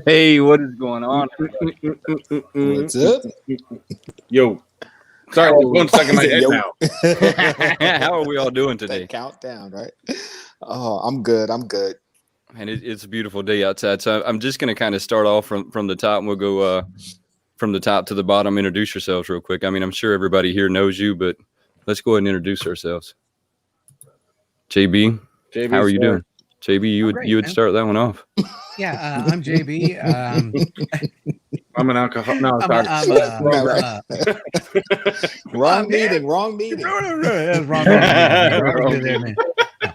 Hey, what is going on? What's up? Yo. Sorry, one stuck in my head Yo. now. How are we all doing today? That countdown, right? Oh, I'm good. And it's a beautiful day outside. So I'm just going to kind of start off from the top, and we'll go from the top to the bottom. Introduce yourselves real quick. I mean, I'm sure everybody here knows you, but let's go ahead and introduce ourselves. JB, how are you doing? JB, you would start that one off. Yeah, I'm JB. I'm an alcoholic. No, wrong meeting. Wrong meeting.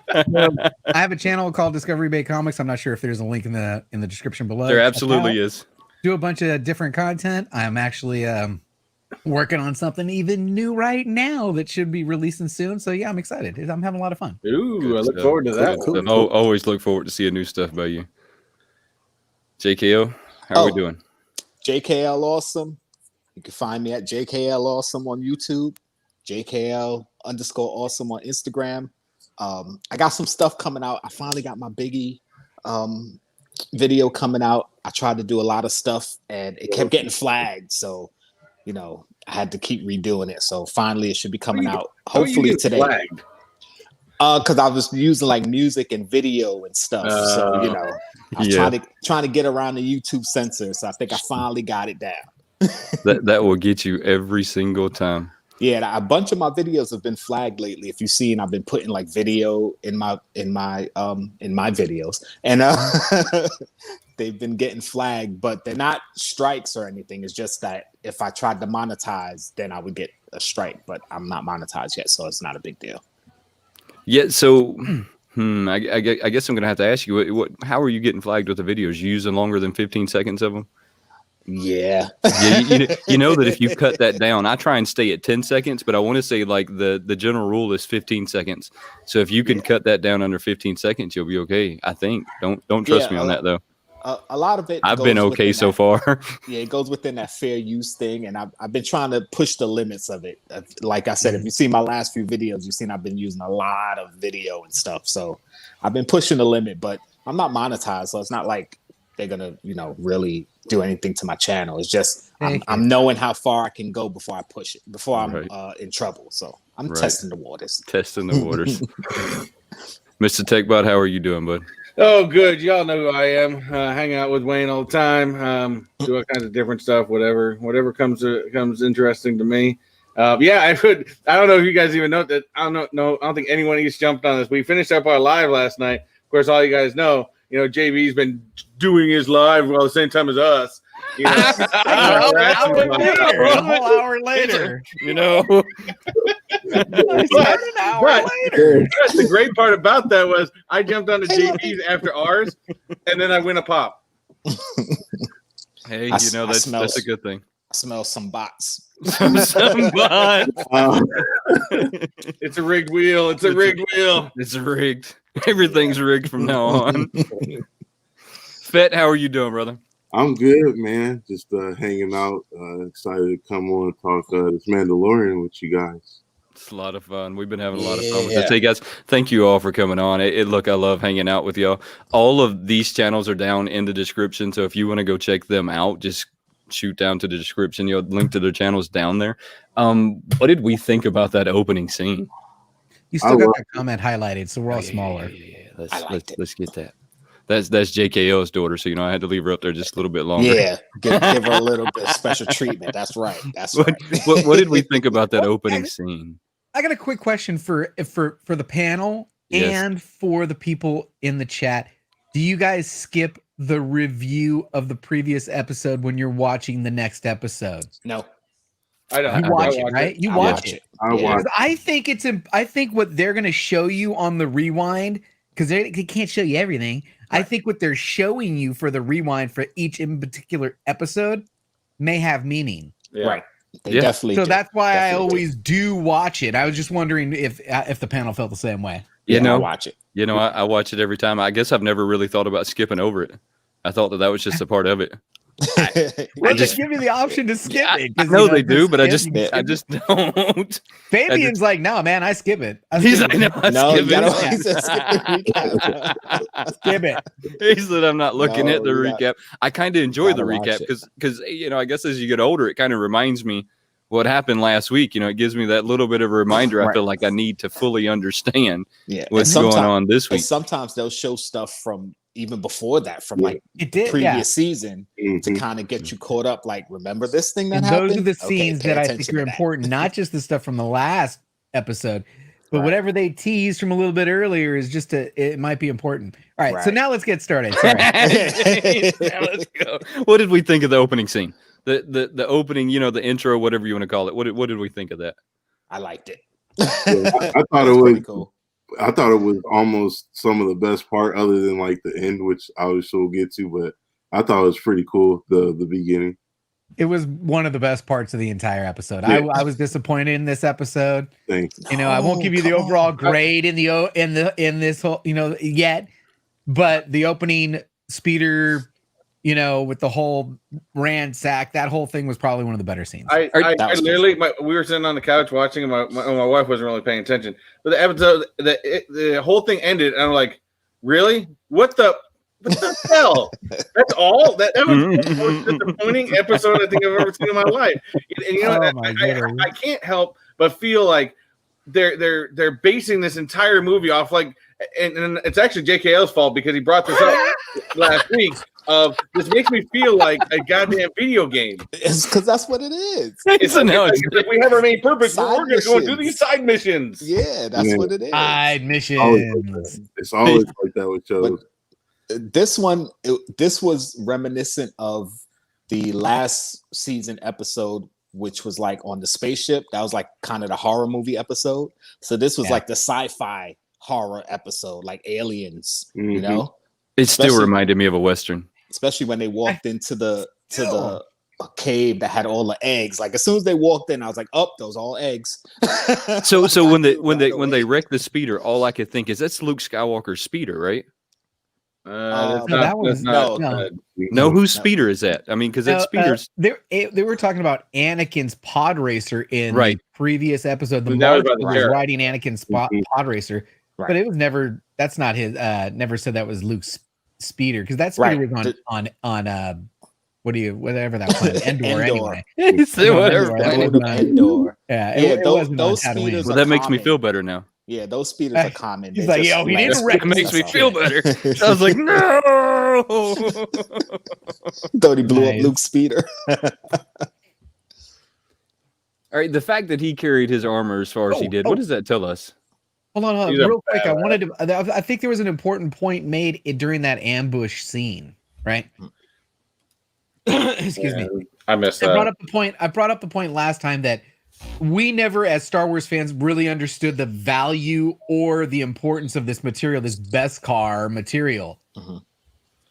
I have a channel called DiscoveryBayComics. I'm not sure if there's a link in the description below. There absolutely is. Do a bunch of different content. I'm actually working on something even new right now that should be releasing soon. So yeah, I'm excited. I'm having a lot of fun. Ooh, I look forward to that. Cool. Always look forward to seeing new stuff by you. JKO, how are we doing? JKL Awesome. You can find me at JKL Awesome on YouTube, JKL_Awesome on Instagram. I got some stuff coming out. I finally got my Biggie video coming out. I tried to do a lot of stuff and it kept getting flagged. So, you know, I had to keep redoing it. So finally it should be coming out hopefully today. Flagged? Because I was using like music and video and stuff. So, you know, I was trying to get around the YouTube censor. So I think I finally got it down. that will get you every single time. Yeah, a bunch of my videos have been flagged lately. If you've seen, I've been putting like video in my videos, and they've been getting flagged, but they're not strikes or anything. It's just that if I tried to monetize, then I would get a strike. But I'm not monetized yet, so it's not a big deal. Yeah. So, I guess I'm gonna have to ask you, how are you getting flagged with the videos? You using longer than 15 seconds of them? Yeah. You know that if you cut that down, I try and stay at 10 seconds, but I want to say like the general rule is 15 seconds. So if you can cut that down under 15 seconds, you'll be okay. I think. Don't trust me on that though. A lot of it. I've been okay so far. Yeah, it goes within that fair use thing, and I've been trying to push the limits of it. Like I said, if you see my last few videos, you've seen I've been using a lot of video and stuff. So I've been pushing the limit, but I'm not monetized, so it's not like they're gonna, really do anything to my channel. It's just I'm knowing how far I can go before I push it, before I'm in trouble. So I'm testing the waters. Testing the waters. Mr. Techbot, how are you doing, bud? Oh, good. Y'all know who I am. Hang out with Wayne all the time. Do all kinds of different stuff. Whatever comes interesting to me. I don't know if you guys even know that. I don't think anyone just jumped on this. We finished up our live last night. Of course, all you guys know. JB's been doing his live at the same time as us. A whole hour later. An hour later. The great part about that was I jumped onto JB's after ours, and then I went a pop. Hey, that's a good thing. I smell some bots. Some bots. It's a rigged wheel. It's rigged. Everything's rigged from now on. Fett, how are you doing, brother? I'm good, man. Just hanging out. Excited to come on and talk this Mandalorian with you guys. It's a lot of fun. We've been having a lot of fun with this. Hey, guys, thank you all for coming on. Look, I love hanging out with y'all. All of these channels are down in the description, so if you want to go check them out, just shoot down to the description. Link to their channels down there. What did we think about that opening scene? You still got that comment highlighted, so we're all smaller. Yeah. Let's get that. That's JKO's daughter, so I had to leave her up there just a little bit longer. Yeah, give her a little bit of special treatment. That's right. What did we think about that opening scene? I got a quick question for the panel and for the people in the chat. Do you guys skip the review of the previous episode when you're watching the next episode? No. I don't. You watch it, right? You watch it. I think what they're going to show you on the rewind, because they can't show you everything. I think what they're showing you for the rewind for each in particular episode may have meaning. Yeah. Right. They definitely. So that's why I always do watch it. I was just wondering if the panel felt the same way. I watch it. I watch it every time. I guess I've never really thought about skipping over it. I thought that was just a part of it. Well, just- they give you the option to skip it. I 'cause, know you they do, but I skip, just don't. Fabian's like, no, man, I skip it. I He's skip like, it. no, I No, skip you gotta it. he said skip the recap. Skip it. He said, I'm not looking No, at the you recap. I kind of enjoy the gotta watch recap it. because I guess as you get older, it kind of reminds me what happened last week. It gives me that little bit of a reminder. I Right. feel like I need to fully understand Yeah, what's going on this and week. sometimes they'll show stuff from even before that, from like It did, previous yeah. season, to kind of get you caught up. Like, remember this thing that And happened? those are the Okay, scenes pay that I think attention are to that. important, not just the stuff from the last episode, but Right. whatever they tease from a little bit earlier is it might be important. All right, so Right. now let's get started. Sorry. Now let's go. What did we think of the opening scene? The opening, the intro, whatever you want to call it. What did we think of that? I liked it. I thought it was pretty cool. I thought it was almost some of the best part, other than like the end, which I was sure we'll get to. But I thought it was pretty cool. The beginning. It was one of the best parts of the entire episode. Yeah. I was disappointed in this episode. Thanks. I won't give you the come overall on. grade in this whole yet, but the opening speeder, with the whole ransack, that whole thing was probably one of the better scenes. I That was literally, we were sitting on the couch watching, and my wife wasn't really paying attention. But the episode, the whole thing ended, and I'm like, really? What the hell? That's all? That was the most disappointing episode I think I've ever seen in my life. And Oh, my goodness. I can't help but feel like they're basing this entire movie off and it's actually JKL's fault because he brought this up last week. This makes me feel like a goddamn video game. It's because that's what it is. It's if we have our main purpose, Side we're going to go and do missions. these side missions. Yeah, that's Yeah. what it is. Side missions. It's always like that with shows. This was reminiscent of the last season episode, which was like on the spaceship. That was like kind of the horror movie episode. So this was like the sci-fi horror episode, like aliens, Mhm. It still Especially- reminded me of a Western. especially when they walked into the cave that had all the eggs. Like as soon as they walked in, I was like, "Oh, those all eggs." So when I knew right they away. wreck the speeder, all I could think is that's Luke Skywalker's speeder, right? That's no, that was- no. No, whose speeder is that? I mean, because that speeder's They were talking about Anakin's pod racer in Right. the previous episode. The That was Marshal about the was sheriff. riding Anakin's pod racer, Right. but it was never. That's not his. Never said that was Luke's speeder because that speeder Right. was on whatever that planet Endor, Endor. anyway. So whatever. Endor. They went to Endor. Yeah, Yeah, it those- wasn't on those Tatooine. speeders Well, are that makes me common. feel better now. Yeah, those speeders are common. He's They like, just yo, he didn't last- wreck It makes me That's feel all. better. I was like, no. Thought he blew Nice. up Luke's speeder. All right, the fact that he carried his armor as far as he did, what does that tell us? Hold on, He's a real quick. I badass. wanted to. I think there was an important point made during that ambush scene, right? Excuse me. I missed I that. brought up the point last time that we never, as Star Wars fans, really understood the value or the importance of this material, this Beskar material. Mhm.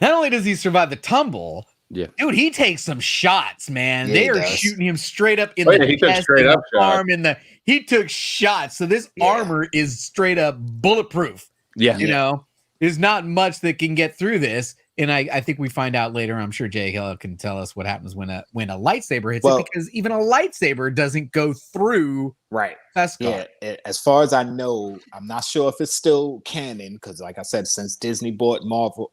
Not only does he survive the tumble, Yeah. dude, he takes some shots, man. Yeah, they he are does. shooting him straight up in Oh, the yeah, he took chest, straight in the up shots. arm, he took shots. So this Yeah. armor is straight up bulletproof. Yeah. You know, there's not much that can get through this. And I think we find out later. I'm sure Jay Hill can tell us what happens when a lightsaber hits Well- it, because even a lightsaber doesn't go through Right. Beskar. Yeah. As far as I know, I'm not sure if it's still canon because, like I said, since Disney bought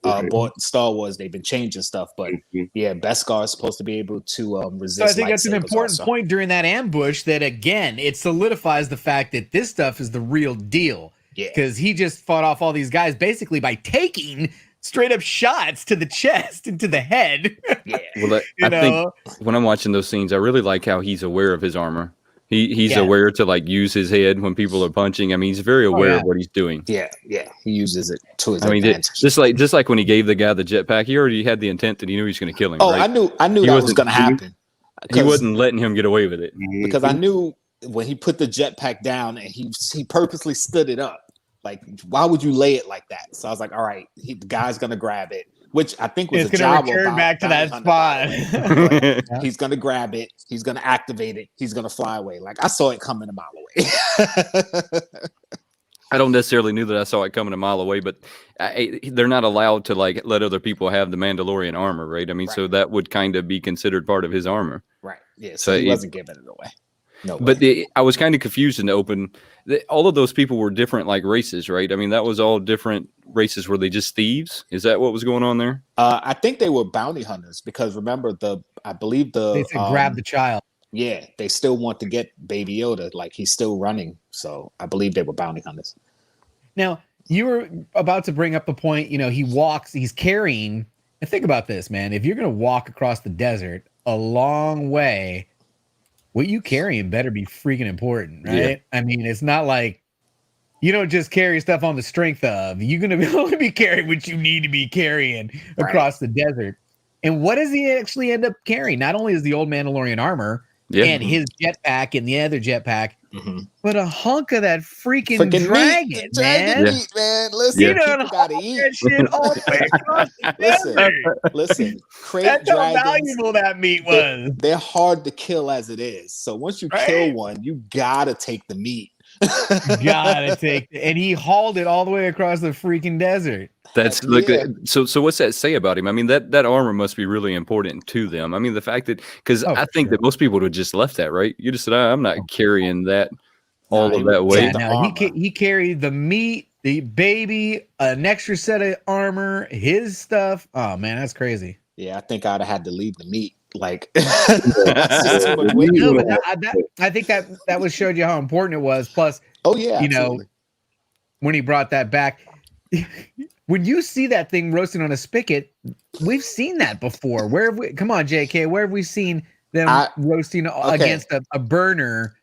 Right. bought Star Wars, they've been changing stuff. But Mhm. yeah, Beskar is supposed to be able to resist. So I think that's an lightsabers important also. point during that ambush. That again, it solidifies the fact that this stuff is the real deal. Yeah. Because he just fought off all these guys basically by taking straight up shots to the chest and to the head. Yeah. Well, I think when I'm watching those scenes, I really like how he's aware of his armor. He's Yeah. aware to like use his head when people are punching. I mean, he's very aware yeah. of what he's doing. Yeah. He uses it to his I mean, advantage. just like when he gave the guy the jetpack, he already had the intent that he knew he was going to kill him. Oh, right? I knew He that was wasn't- going to happen. He wasn't letting him get away with it. Because I knew when he put the jetpack down and he purposely stood it up. Like, why would you lay it like that? So I was like, all right, the guy's gonna grab it, which I think was it's a going to Jawa return back to that bounty hunter, by the spot. way. Yeah. He's gonna grab it. He's gonna activate it. He's gonna fly away. Like I saw it coming a mile away. I don't necessarily knew that I saw it coming a mile away, but they're not allowed to like let other people have the Mandalorian armor, right? I mean, so that would kind of be considered part of his armor. Right. Yeah. So he wasn't giving it away. No. But I was kind of confused in the open. All of those people were different, like races, right? I mean, that was all different races. Were they just thieves? Is that what was going on there? I think they were bounty hunters because remember I believe they said grab the child. Yeah, they still want to get Baby Yoda. Like he's still running. So I believe they were bounty hunters. Now, you were about to bring up the point, he's carrying, and think about this, man. If you're going to walk across the desert a long way, what you carrying better be freaking important, right? Yeah. I mean, it's not like you don't just carry stuff on the strength of. You're going to only be carrying what you need to be carrying across the desert. And what does he actually end up carrying? Not only is the old Mandalorian armor and his jetpack and the other jetpack, but a hunk of that freaking dragon, man. Meat, man. Listen, you gotta eat that shit all the way across the desert. Listen, that's how valuable that meat was. They're hard to kill as it is. So once you kill one, you gotta take the meat. And he hauled it all the way across the freaking desert. That's so what's that say about him? I mean, that armor must be really important to them. I mean, the fact that because I think that most people would have just left that, right? You just said, I'm not carrying that all of that weight. He carried the meat, the baby, an extra set of armor, his stuff. Oh man, that's crazy. Yeah, I think I'd have had to leave the meat. Like, I think that was showed you how important it was. Plus, when he brought that back. When you see that thing roasting on a spigot, we've seen that before. Come on, JK, where have we seen them roasting against a burner?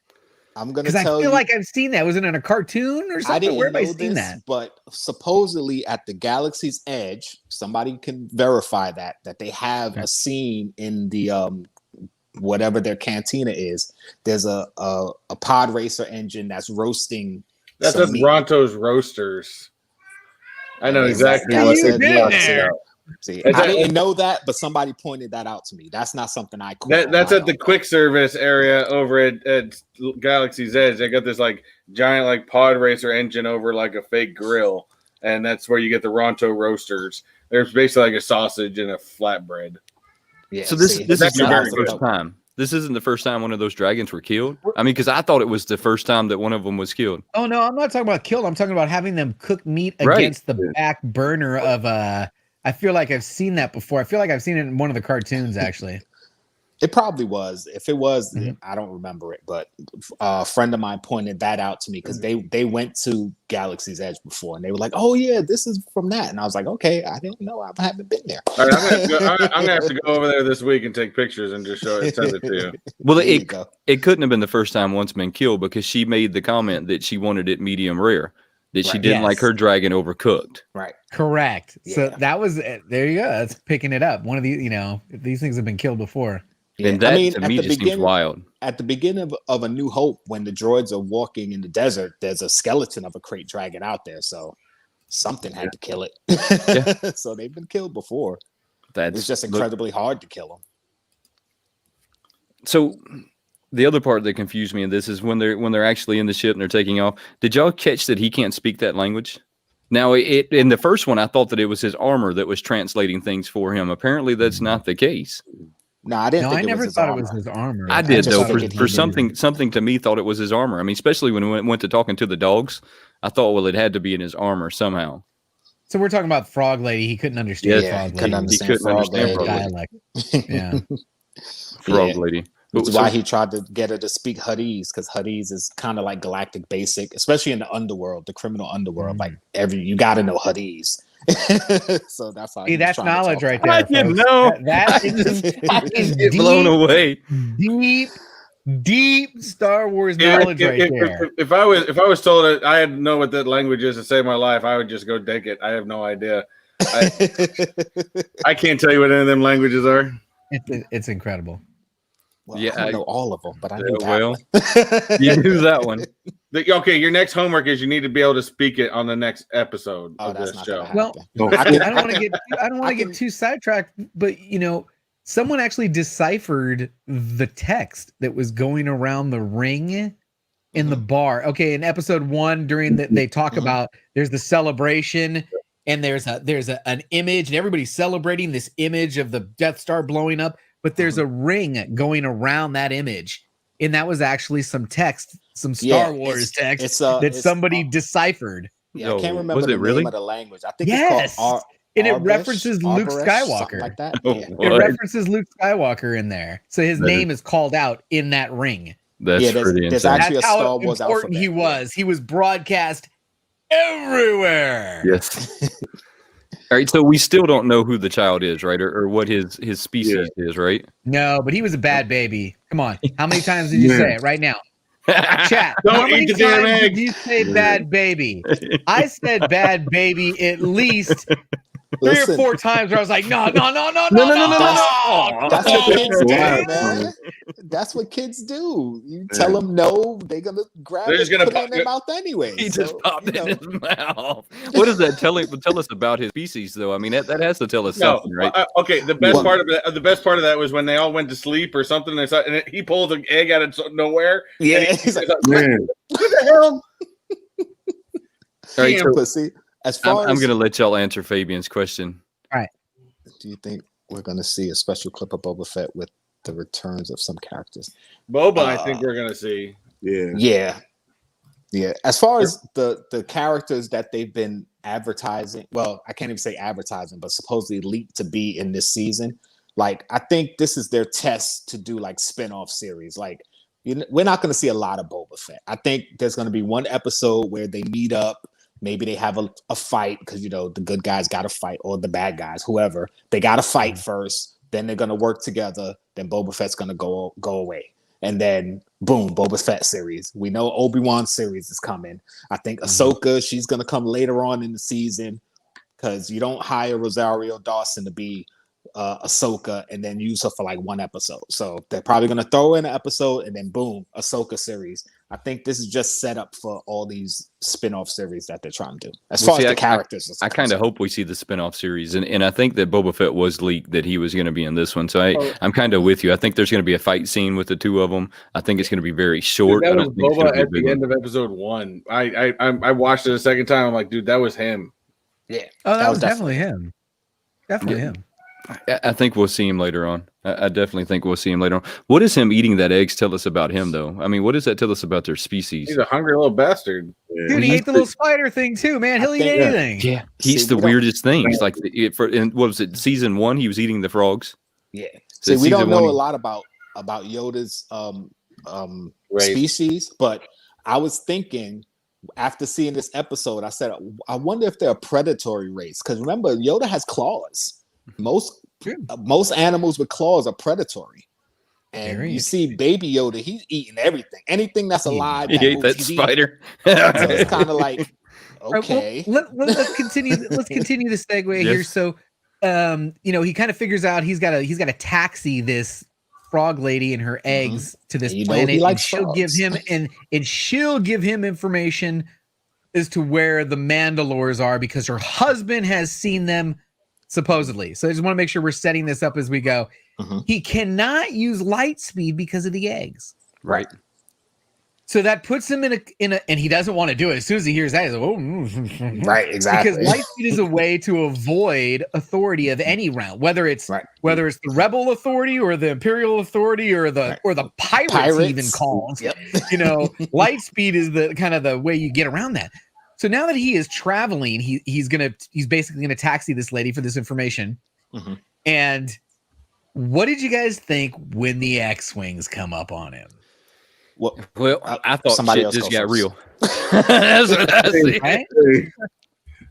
I'm gonna tell you. I feel like I've seen that. Was it in a cartoon or something? Where have I seen that? But supposedly at the Galaxy's Edge, somebody can verify that they have a scene in the whatever their cantina is. There's a pod racer engine that's roasting. That's at Ronto's Roasters. I know exactly what you've been there. See, I didn't know that, but somebody pointed that out to me. That's not something I caught. That's at the quick service area over at Galaxy's Edge. They got this like giant like pod racer engine over like a fake grill, and that's where you get the Ronto Roasters. There's basically like a sausage and a flatbread. Yeah. So this is not the first time. This isn't the first time one of those dragons were killed. I mean, because I thought it was the first time that one of them was killed. Oh no, I'm not talking about killed. I'm talking about having them cook meat against the back burner of I feel like I've seen that before. I feel like I've seen it in one of the cartoons, actually. It probably was. If it was, I don't remember it. But a friend of mine pointed that out to me because they went to Galaxy's Edge before, and they were like, "Oh yeah, this is from that." And I was like, "Okay, I didn't know. I haven't been there." All right, I'm gonna have to go over there this week and take pictures and just send it to you. Well, it couldn't have been the first time one's been killed because she made the comment that she wanted it medium rare. That she didn't like her dragon overcooked. Right. Correct. Yeah. So that was there you go. That's picking it up. One of these, these things have been killed before. Yeah. And that to me just seems wild. At the beginning of A New Hope, when the droids are walking in the desert, there's a skeleton of a crate dragon out there. So something had to kill it. So they've been killed before. It's just incredibly hard to kill them. So the other part that confused me in this is when they're actually in the ship and they're taking off. Did y'all catch that he can't speak that language? Now, in the first one, I thought that it was his armor that was translating things for him. Apparently, that's not the case. No, I didn't. I never thought it was his armor. I did though. For something to me thought it was his armor. I mean, especially when we went to talking to the dogs, I thought, well, it had to be in his armor somehow. So we're talking about Frog Lady. He couldn't understand Frog Lady. He couldn't understand Frog dialect. Yeah, Frog Lady. Which is why he tried to get her to speak Huttese, because Huttese is kind of like galactic basic, especially in the underworld, the criminal underworld. Like you got to know Huttese. So that's how. See, that's knowledge right there. I didn't know. That is deep, blown away. Deep Star Wars knowledge right there. If I was told that I had to know what that language is to save my life, I would just go dig it. I have no idea. I can't tell you what any of them languages are. It's incredible. Well, I don't know all of them, but I knew that one. You knew that one. Okay, your next homework is you need to be able to speak it on the next episode of this show. Well, I don't want to get too sidetracked, but someone actually deciphered the text that was going around the ring in the bar. Okay, in episode 1, during they talk about there's the celebration, and there's an image, and everybody's celebrating this image of the Death Star blowing up, but there's a ring going around that image, and that was actually some text, some Star Wars text that somebody deciphered. Yeah, I can't remember the name of the language. I think it's called and it references Luke Arborish, Skywalker. like that. It references Luke Skywalker in there, so his name is called out in that ring. That's pretty insane. That's how important he was. He was broadcast everywhere. Yes. All right, so we still don't know who the child is, right, or what his species is, right? No, but he was a bad baby. Come on, how many times did you say it right now? Chat. Don't eat the damn egg. Did you say bad baby? I said bad baby at least 3 or 4 times where I was like, no. That's what kids do, man. That's what kids do. You tell them no, they're gonna grab it, put it in their mouth anyway. He just popped it in his mouth. What does that tell us about his species, though? I mean, that has to tell us something, right? Okay, the best part of that was when they all went to sleep or something. And he pulled an egg out of nowhere. Yeah, he's like, Man. what the hell? All right, so pussy. As far I'm going to let y'all answer Fabian's question. All right. Do you think we're going to see a special clip of Boba Fett with the returns of some characters? Boba, I think we're going to see. Yeah. As far as the characters that they've been advertising, well, I can't even say advertising, but supposedly leaked to be in this season. Like, I think this is their test to do like spin-off series. Like, we're not going to see a lot of Boba Fett. I think there's going to be one episode where they meet up. Maybe they have a fight because, the good guys got to fight, or the bad guys, whoever. They got to fight first. Then they're going to work together. Then Boba Fett's going to go away. And then, boom, Boba Fett series. We know Obi-Wan series is coming. I think Ahsoka, she's going to come later on in the season because you don't hire Rosario Dawson to be Ahsoka and then use her for like one episode. So they're probably going to throw in an episode and then, boom, Ahsoka series. I think this is just set up for all these spin-off series that they're trying to do. As far as the characters, I kind of hope we see the spin-off series, and I think that Boba Fett was leaked that he was going to be in this one. So I'm kind of with you. I think there's going to be a fight scene with the two of them. I think it's going to be very short. That was Boba at the end of episode 1. I watched it a second time. I'm like, dude, that was him. Yeah. Oh, that was definitely him. Definitely him. I think we'll see him later on. I definitely think we'll see him later on. What does him eating that eggs tell us about him, though? I mean, what does that tell us about their species? He's a hungry little bastard. Dude, he ate the little spider thing too, man. He'll eat anything. Yeah, he eats the weirdest things. Like, what was it, season 1? He was eating the frogs. Yeah. See, we don't know a lot about Yoda's species, but I was thinking after seeing this episode, I said, I wonder if they're a predatory race. Because remember, Yoda has claws. Most animals with claws are predatory, and you see Baby Yoda, he's eating anything that's alive. He ate that spider. So it's kind of like, okay. Right, well, let's continue. Let's continue the segue here. So, he kind of figures out he's got to taxi this frog lady and her eggs to this planet, and she'll give him information as to where the Mandalores are because her husband has seen them. Supposedly. So I just want to make sure we're setting this up as we go. He cannot use light speed because of the eggs. Right. So that puts him in a and he doesn't want to do it. As soon as he hears that, he's like, oh. Right, exactly. Because light speed is a way to avoid authority of any round, whether it's the rebel authority or the imperial authority or the pirates even calls. Yep. Light speed is the kind of the way you get around that. So now that he is traveling, he's basically gonna taxi this lady for this information. And what did you guys think when the X-Wings come up on him? Well, I thought somebody shit else just got first. real. That's what I see. Right?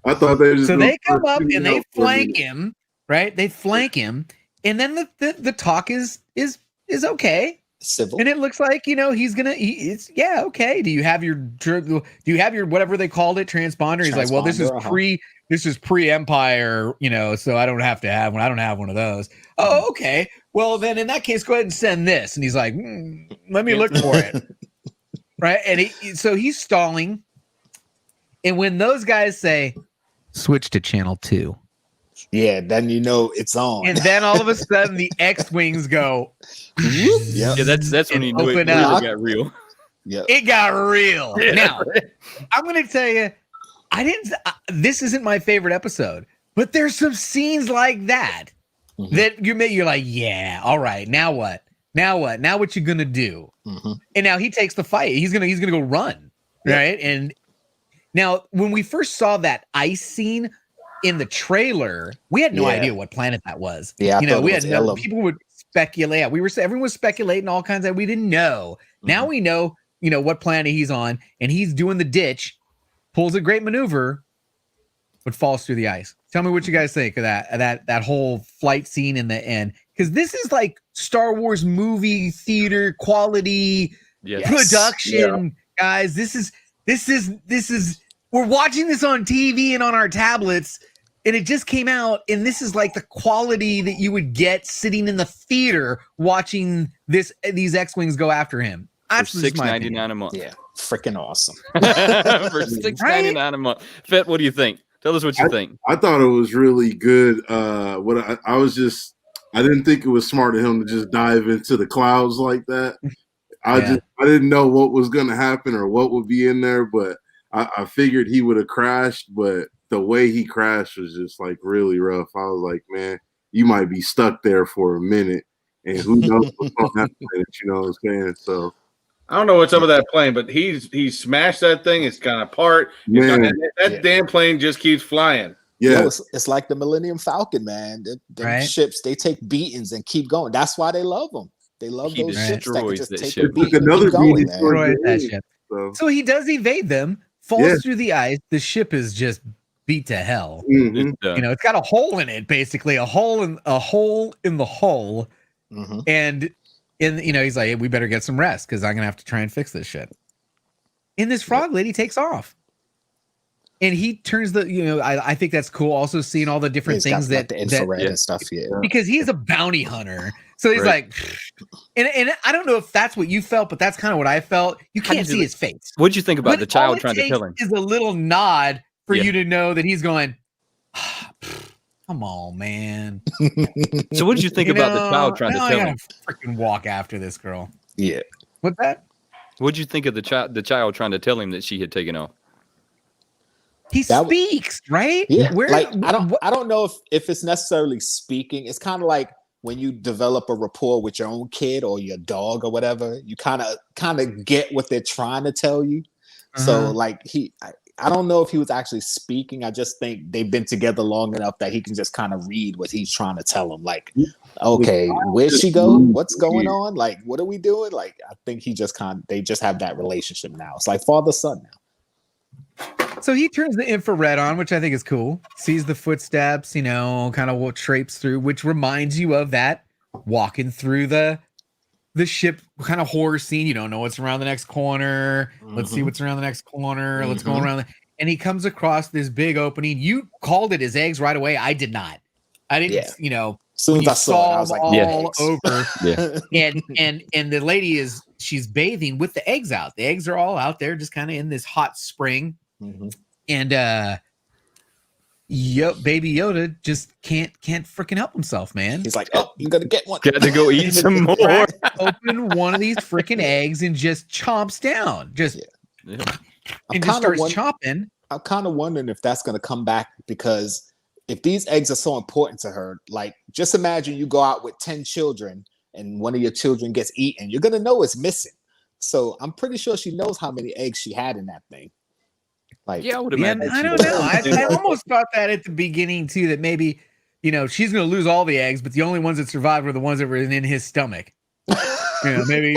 I thought they just they come up and they flank him, right? They flank him, and then the talk is okay. Civil. And it looks like he's gonna. Okay. Do you have your whatever they called it transponder? He's like, well, this is pre-Empire, so I don't have to have one. I don't have one of those. Oh, okay. Well, then in that case, go ahead and send this. And he's like, let me look for it. Right. And so he's stalling. And when those guys say, switch to channel 2. Yeah, then it's on. And then all of a sudden the X-Wings go. Yeah, that's when you knew it got real. Yeah. It got real. Now, I'm going to tell you, this isn't my favorite episode, but there's some scenes like that that you're like, yeah, all right, now what? Now what? Now what you gonna do? And now he takes the fight. He's gonna go run, right? And now when we first saw that ice scene in the trailer, we had no idea what planet that was. Yeah, we had no. People would speculate. Everyone was speculating all kinds of. We didn't know. Now we know. What planet he's on, and he's doing the ditch, pulls a great maneuver, but falls through the ice. Tell me what you guys think of that whole flight scene in the end, because this is like Star Wars movie theater quality production, guys. This is we're watching this on TV and on our tablets, and it just came out, and this is like the quality that you would get sitting in the theater watching these X-Wings go after him. For $6.99 a month. Yeah, freaking awesome. For $6.99 a month. Fett, what do you think? Tell us what you think. I thought it was really good. I didn't think it was smart of him to just dive into the clouds like that. I didn't know what was going to happen or what would be in there, but I figured he would have crashed. But the way he crashed was just like really rough. I was like, man, you might be stuck there for a minute, and who knows what's going to happen? You know what I'm saying? So. I don't know what's up with that plane, but he smashed that thing. It's gone apart. That damn plane just keeps flying. Yeah, it's like the Millennium Falcon, man. The ships, they take beatings and keep going. That's why they love them. They love those ships that can just take a beat and keep going, man. So he does evade them, falls through the ice. The ship is just beat to hell. It's got a hole in it, basically a hole in the hull, and. And he's like, hey, we better get some rest because I'm gonna have to try and fix this shit. And this frog lady takes off, and he turns I think that's cool. Also seeing all the different things got, the infrared and stuff, because he's a bounty hunter. So he's like, and I don't know if that's what you felt, but that's kind of what I felt. You can't see his face. What'd you think about the child trying to kill him? Is a little nod for you to know that he's going. Come on, man. So what did you think about the child trying to kill him? Freaking walk after this girl. Yeah. What's that? What did you think of the child trying to tell him that she had taken off? He speaks, right? Yeah. I don't know if it's necessarily speaking. It's kind of like when you develop a rapport with your own kid or your dog or whatever, you kind of get what they're trying to tell you. So like I don't know if he was actually speaking. I just think they've been together long enough that he can just kind of read what he's trying to tell him. Like, okay, where'd she go? What's going on? Like, what are we doing? Like, I think they just have that relationship now. It's like father-son now. So he turns the infrared on, which I think is cool. Sees the footsteps, kind of what traipse through, which reminds you of that walking through the ship kind of horror scene. You don't know what's around the next corner. Let's see what's around the next corner. Let's go around. And he comes across this big opening. You called it his eggs right away. I did not. I didn't, As soon as I saw it, I was like, all over. And the lady she's bathing with the eggs out. The eggs are all out there just kind of in this hot spring. And Baby Yoda just can't freaking help himself, man. He's like, oh, I'm gonna get one. Got to go eat some more. Open one of these freaking eggs and just chomps down. Just starts chomping. I'm kind of wondering if that's gonna come back, because if these eggs are so important to her, like just imagine you go out with 10 children and one of your children gets eaten, you're gonna know it's missing. So I'm pretty sure she knows how many eggs she had in that thing. Like, I would imagine. I don't know. I almost thought that at the beginning too, that maybe, she's going to lose all the eggs, but the only ones that survived were the ones that were in his stomach. Maybe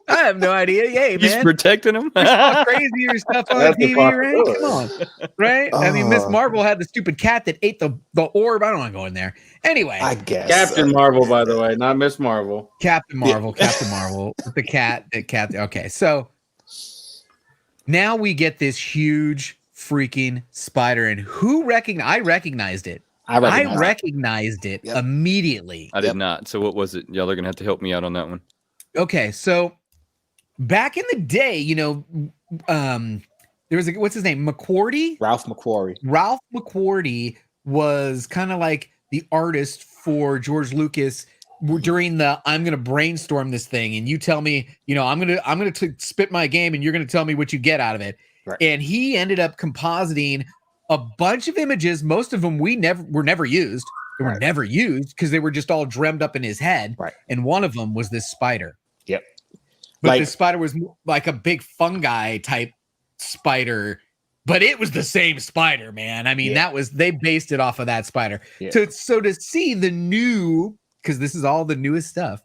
I have no idea. Yay, man. He's protecting him. Crazier stuff on TV, right? Come on. Right? I mean, Miss Marvel had the stupid cat that ate the orb. I don't want to go in there. Anyway. I guess. Captain Marvel, by the way, not Miss Marvel. Captain Marvel. The cat. Okay, so now we get this huge freaking spider, and I recognized it. I recognized it immediately. I did not. So what was it? Y'all are gonna have to help me out on that one. Okay, so back in the day, there was what's his name? McQuarrie? Ralph McQuarrie. Ralph McQuarrie was kind of like the artist for George Lucas, during the I'm gonna brainstorm this thing, and you tell me, I'm gonna spit my game, and you're gonna tell me what you get out of it. Right. And he ended up compositing a bunch of images. Most of them were never used. They were never used because they were just all dreamed up in his head. Right. And one of them was this spider. Yep. But the spider was like a big fungi type spider, but it was the same spider, man. I mean, they based it off of that spider. Yeah. So to see the new, because this is all the newest stuff,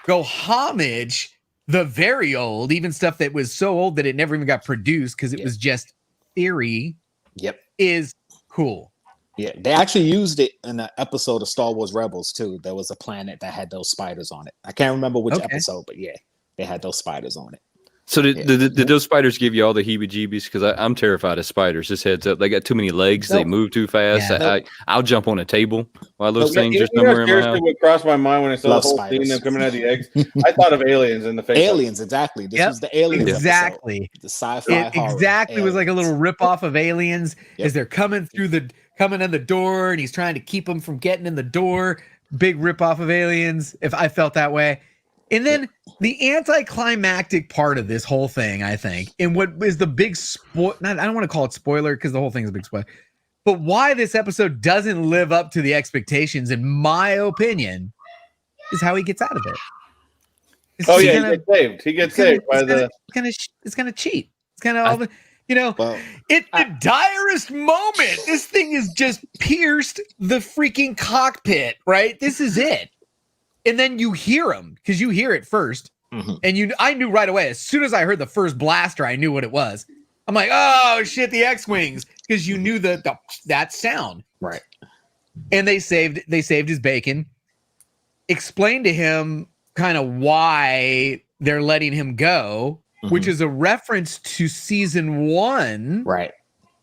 go homage the very old, even stuff that was so old that it never even got produced because it was just theory. Yep. Is cool. Yeah, they actually used it in an episode of Star Wars Rebels too. There was a planet that had those spiders on it. I can't remember which episode, but yeah, they had those spiders on it. So did those spiders give you all the heebie-jeebies? Because I'm terrified of spiders. Just heads up, they got too many legs. They move too fast. Yeah. I'll jump on a table while those things are somewhere in my house. What crossed my mind when I saw the whole scene of coming out of the eggs, I thought of aliens in the face. Exactly. This was the aliens. Exactly. Episode, the sci-fi. Exactly was like a little rip-off of Aliens as they're coming in the door, and he's trying to keep them from getting in the door. Big rip-off of Aliens. If I felt that way. And then the anticlimactic part of this whole thing, I think, and what is the big I don't want to call it spoiler because the whole thing is a big spoiler, but why this episode doesn't live up to the expectations, in my opinion, is how he gets out of it. He gets saved by the. It's gonna cheat. It's kind of all the. The direst moment. This thing is just pierced the freaking cockpit, right? This is it. And then you hear him because you hear it first. Mm-hmm. And I knew right away. As soon as I heard the first blaster, I knew what it was. I'm like, oh shit, the X-Wings, because you knew that sound. Right. And they saved his bacon. Explained to him kind of why they're letting him go, which is a reference to season 1. Right.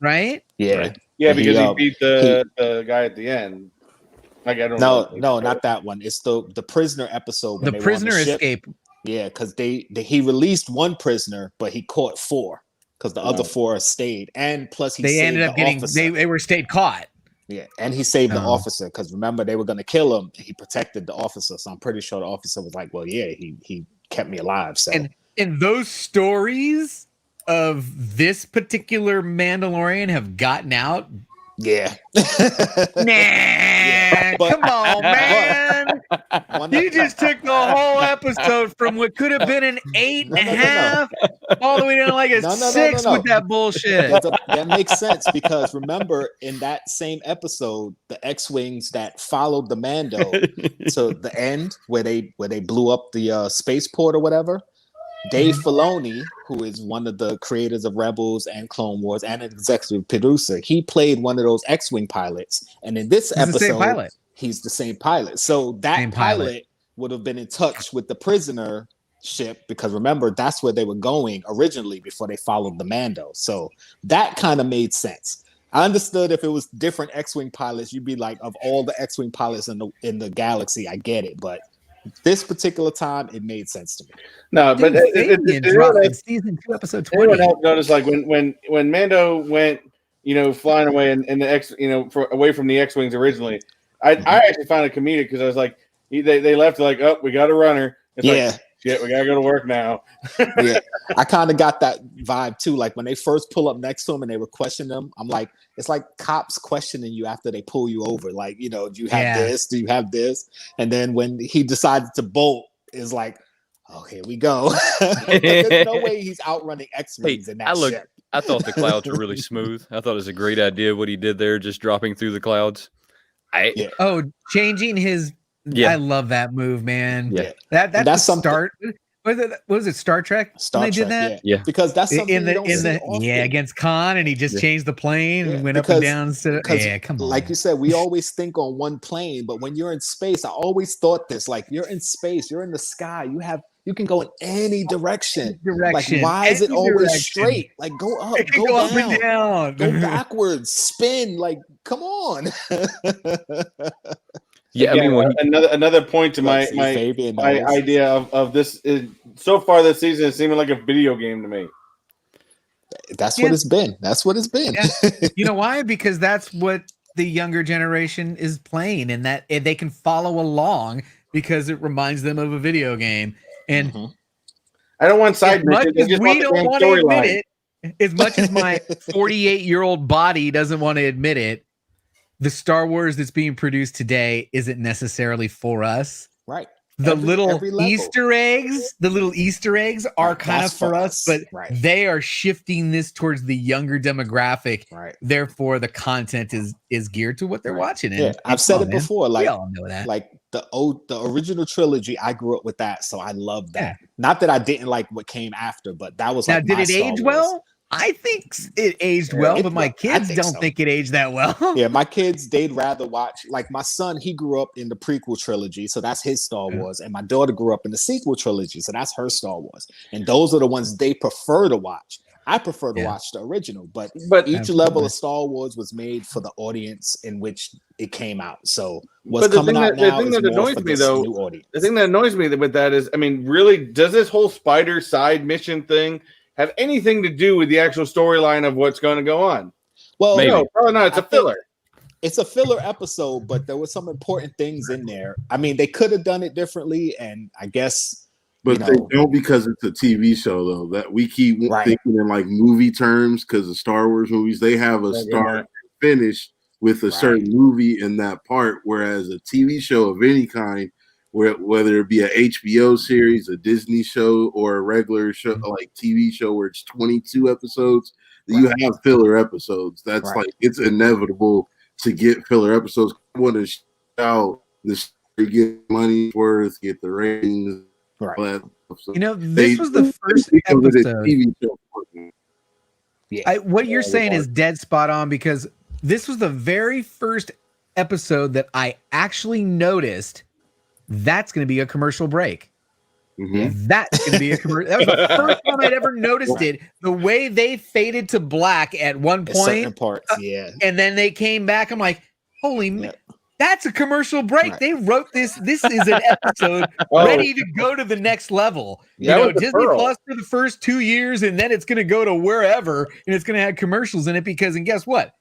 Right? Yeah. Right. Yeah, because he beat the guy at the end. Like, I don't know. No, not that one. It's the prisoner episode. The prisoner escape. Yeah, because he released one prisoner, but he caught 4 because the other 4 stayed, and plus they ended up getting stayed caught. Yeah, and he saved the officer because remember they were going to kill him. He protected the officer, so I'm pretty sure the officer was like, "Well, yeah, he kept me alive." So and those stories of this particular Mandalorian have gotten out. Yeah. Come on, man. You just took the whole episode from what could have been an 8.5 all the way down to like a 6 with that bullshit. That makes sense because remember in that same episode, the X-Wings that followed the Mando to the end where they blew up the spaceport or whatever. Dave Filoni, who is one of the creators of Rebels and Clone Wars and an executive producer, he played one of those X-Wing pilots. And in this episode, he's the same pilot. So that pilot would have been in touch with the prisoner ship because remember, that's where they were going originally before they followed the Mando. So that kind of made sense. I understood if it was different X-Wing pilots, you'd be like, of all the X-Wing pilots in the galaxy, I get it. But this particular time, it made sense to me. No, but in season 2, episode 20. Anyone else notice like when Mando went, flying away in the X, away from the X-Wings originally, I actually found it comedic because I was like, they left like, oh, we got a runner. It's like, shit, we gotta go to work now. Yeah, I kind of got that vibe too. Like when they first pull up next to him and they were questioning him, I'm like, it's like cops questioning you after they pull you over. Like, do you have this? Do you have this? And then when he decided to bolt, is like, oh, here we go. There's no way he's outrunning X-Wings in that ship. I thought the clouds were really smooth. I thought it was a great idea what he did there, just dropping through the clouds. Changing his. Yeah. I love that move, man. Yeah, that's some start. Was it Star Trek? Star Trek, did that? Yeah, because that's something against Khan, and he just changed the plane and went up and down. Come on. Like you said, we always think on one plane, but when you're in space, I always thought this: like you're in space, you're in the sky, you can go in any direction. Like, why is it always straight? Like, go up, go down, go backwards, spin. Like, come on. Yeah, I mean, another point to my idea of this is so far this season is seeming like a video game to me. That's what it's been. That's what it's been. Yeah. You know why? Because that's what the younger generation is playing, and that they can follow along because it reminds them of a video game. And I don't want side as much missions. I as just we want the don't damn want to admit storyline. it, as much as my 48-year-old body doesn't want to admit it, the Star Wars that's being produced today isn't necessarily for us. Right. The Every little level. Easter eggs are Right, kind of that's for for us, us. but Right. they are shifting this towards the younger demographic. Right. Therefore, the content is geared to what they're watching. And I've said come it on, man. before. We Like, all know that. like the original trilogy, I grew up with that, so I love that. Not that I didn't like what came after, but that was Now, like did my it Star age Wars. well? I think it aged well, but my kids don't think it aged that well. Yeah, my kids, they'd rather watch, like my son, he grew up in the prequel trilogy, so that's his Star Wars. And my daughter grew up in the sequel trilogy, so that's her Star Wars. And those are the ones they prefer to watch. I prefer to watch the original, but each level of Star Wars was made for the audience in which it came out. So what's coming out now is more for this new audience. The thing that annoys me with that is, I mean, really, does this whole spider side mission thing have anything to do with the actual storyline of what's going to go on? Well, no, probably not. It's a filler. It's a filler episode, but there were some important things in there. I mean, they could have done it differently, and I guess, but they don't, because it's a TV show, though. That we keep thinking in like movie terms, because the Star Wars movies, they have a start finish with a certain movie in that part, whereas a TV show of any kind, whether it be a HBO series, a Disney show, or a regular show like TV show where it's 22 episodes, you have filler episodes. That's like, it's inevitable to get filler episodes. I want to shout out the story, get money worth, get the ratings. Right. So this was the first episode. What you're saying is dead spot on, because this was the very first episode that I actually noticed that's going to be a commercial break. That's going to be a commercial. That was the first time I'd ever noticed it. The way they faded to black at one point, and then they came back. I'm like, holy, that's a commercial break. They wrote this. This is an episode ready to go to the next level. Disney Plus for the first 2 years, and then it's going to go to wherever, and it's going to have commercials in it, because, and guess what?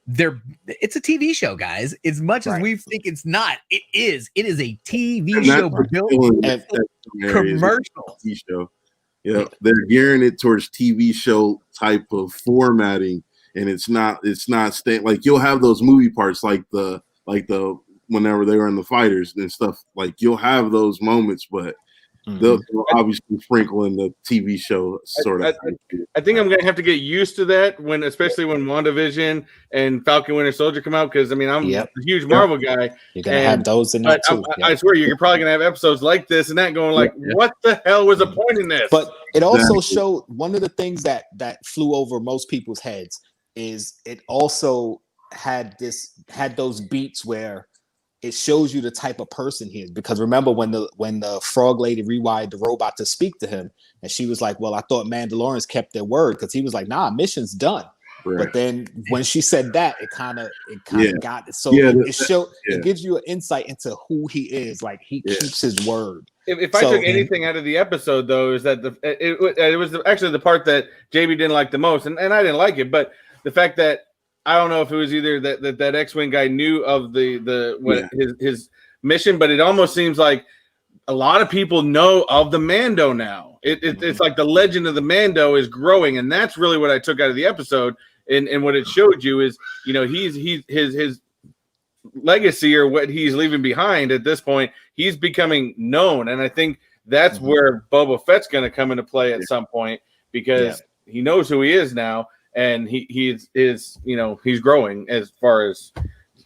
It's a TV show, guys. As much as we think it's not, it is. It is a TV show built commercial. TV show. Yeah, they're gearing it towards TV show type of formatting, and it's not like you'll have those movie parts like the whenever they were in the fighters and stuff, like you'll have those moments, but they'll obviously sprinkle in the TV show sort of. I think I'm gonna have to get used to that especially when WandaVision and Falcon Winter Soldier come out, because I mean I'm a huge Marvel guy. You're gonna have those in there too. I swear you're probably gonna have episodes like this and that going like, what the hell was the point in this? But it also showed, one of the things that flew over most people's heads is it also had those beats where it shows you the type of person he is. Because remember when the frog lady rewired the robot to speak to him, and she was like, well, I thought Mandalorians kept their word, because he was like, nah, mission's done. But then when she said that, it kind of got it. So it gives you an insight into who he is. Like, he keeps his word. If I took anything out of the episode, though, is that it was actually the part that JB didn't like the most, and I didn't like it, but the fact that I don't know if it was either that X-Wing guy knew of his mission, but it almost seems like a lot of people know of the Mando now. It's like the legend of the Mando is growing, and that's really what I took out of the episode. And what it showed you is, his legacy, or what he's leaving behind at this point, he's becoming known, and I think that's where Boba Fett's going to come into play at some point, because he knows who he is now. And he's growing as far as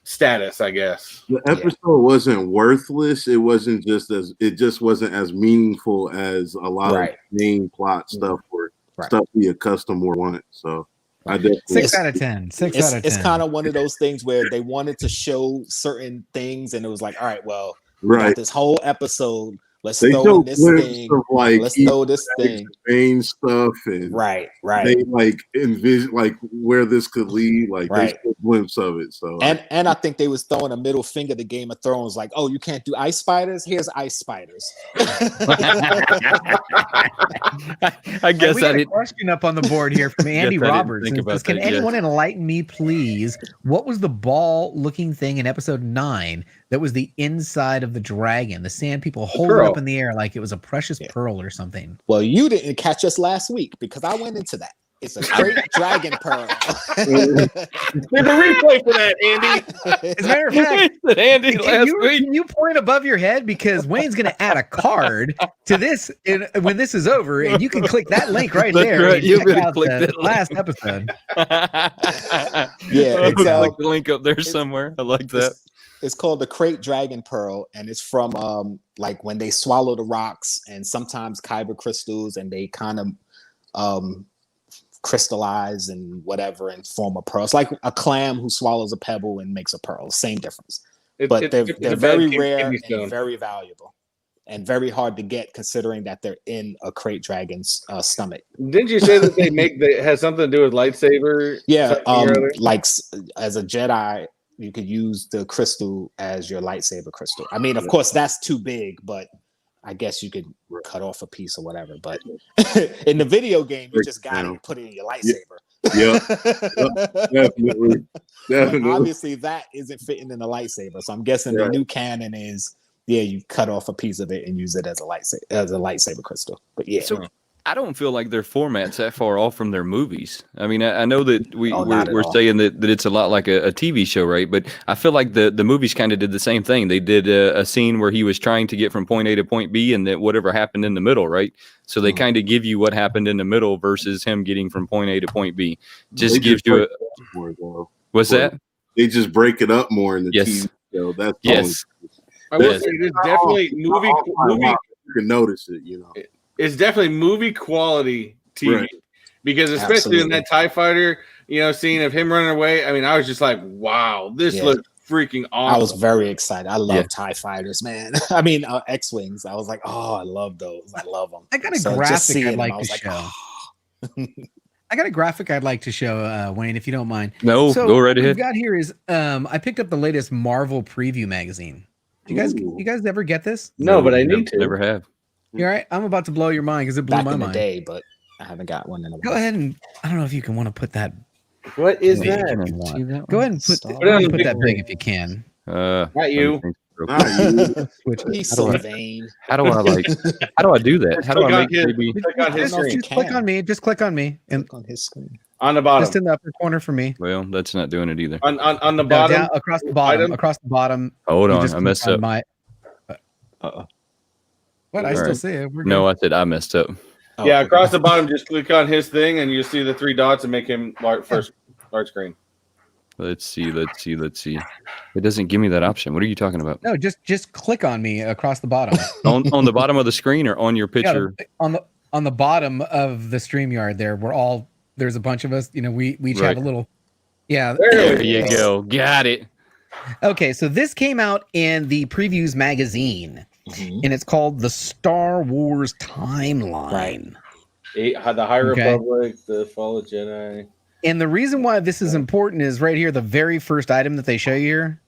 status, I guess. The episode wasn't worthless. It just wasn't as meaningful as a lot of main plot stuff or stuff we accustomed or wanted. So I definitely 6 out of 10. 6 out of 10. It's kind of one of those things where they wanted to show certain things, and it was like, all right, well, we got this whole episode let's They throw show in this clips thing. of like Let's throw this thing. main stuff, and Right. they like envision like where this could lead. Like they Right. show a glimpse of it. So And I think they was throwing a middle finger to Game of Thrones, like, oh, you can't do ice spiders? Here's ice spiders. I guess we got a question up on the board here from Andy Guess I didn't Roberts. think It about says, Can that yet." anyone enlighten me, please? What was the ball-looking thing in episode 9 that was the inside of the dragon? The sand people hold it pearl. up in the air like it was a precious pearl or something. Well, you didn't catch us last week because I went into that. It's a great dragon pearl. There's a replay for that, Andy. As a matter of fact, Andy can you point above your head, because Wayne's going to add a card to this when this is over, and you can click that link right That's there. right. And You'll check be able to out click the that link. last episode. Yeah, I'll it's, click the link up there somewhere. I like that. It's called the Crate Dragon Pearl, and it's from like when they swallow the rocks and sometimes kyber crystals, and they kind of crystallize and whatever and form a pearl. It's like a clam who swallows a pebble and makes a pearl. Same difference. But they're very rare and very valuable, and very hard to get considering that they're in a crate dragon's stomach. Didn't you say that they has something to do with lightsaber? Yeah, something or other? like as a Jedi, you could use the crystal as your lightsaber crystal. I mean, of course, that's too big, but I guess you could cut off a piece or whatever. But in the video game, you just got it and put it in your lightsaber. Yeah, definitely. But obviously, that isn't fitting in a lightsaber. So I'm guessing the new canon is, you cut off a piece of it and use it as a lightsaber crystal. But yeah. So I don't feel like their format's that far off from their movies. I mean, I know that we're saying that it's a lot like a TV show, right? But I feel like the movies kind of did the same thing. They did a scene where he was trying to get from point A to point B, and that whatever happened in the middle, right? So they kind of give you what happened in the middle versus him getting from point A to point B. Just gives you a. What's that? They just break it up more in the TV show. That's I will say it is definitely movie. You can notice it, you know. It's definitely movie quality TV, because especially in that TIE fighter, scene of him running away. I mean, I was just like, wow, this looks freaking awesome. I was very excited. I love TIE fighters, man. I mean, X-Wings. I was like, oh, I love those. I love them. I got a graphic I'd like to show. I got a graphic I'd like to show, Wayne, if you don't mind. No, go right ahead. What we've got here is I picked up the latest Marvel preview magazine. You guys ever get this? No, but I need to. Never have. You're right. I'm about to blow your mind because it blew Back my in the mind. day, but I haven't got one in a while. Go ahead and I don't know if you can want to put that. What is Wait, that? Go ahead and put that big if you can. Not you. He's so vain. How do I do that? How do I make baby? Click on his screen. Just click on me. Just click on me. And Click on his screen. On the bottom. Just in the upper corner for me. Well, that's not doing it either. On the No, bottom. down, across the bottom. Item? Across the bottom. Hold You on, just I messed click on up. What? I All still right. see it. We're good. No, I said I messed up. Yeah, across the bottom, just click on his thing, and you see the three dots and make him large screen. Let's see. It doesn't give me that option. What are you talking about? No, just click on me across the bottom. on the bottom of the screen or on your picture? Yeah, on the bottom of the StreamYard there, there's a bunch of us. We each have a little. Yeah. There you go. Got it. Okay, so this came out in the Previews magazine, and it's called The Star Wars Timeline. The High Republic, the Fall of Jedi. And the reason why this is important is right here, the very first item that they show you here.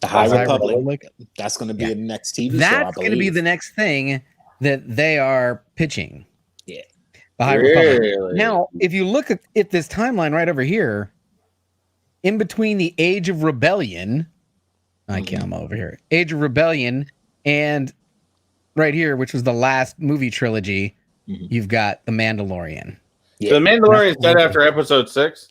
The High Republic. That's going to be the next TV show. That's going to be the next thing that they are pitching. Yeah. The High Republic. Now, if you look at this timeline right over here, in between the Age of Rebellion, I'm over here, Age of Rebellion, and right here, which was the last movie trilogy, you've got The Mandalorian. Yeah. So the Mandalorian is dead after episode 6?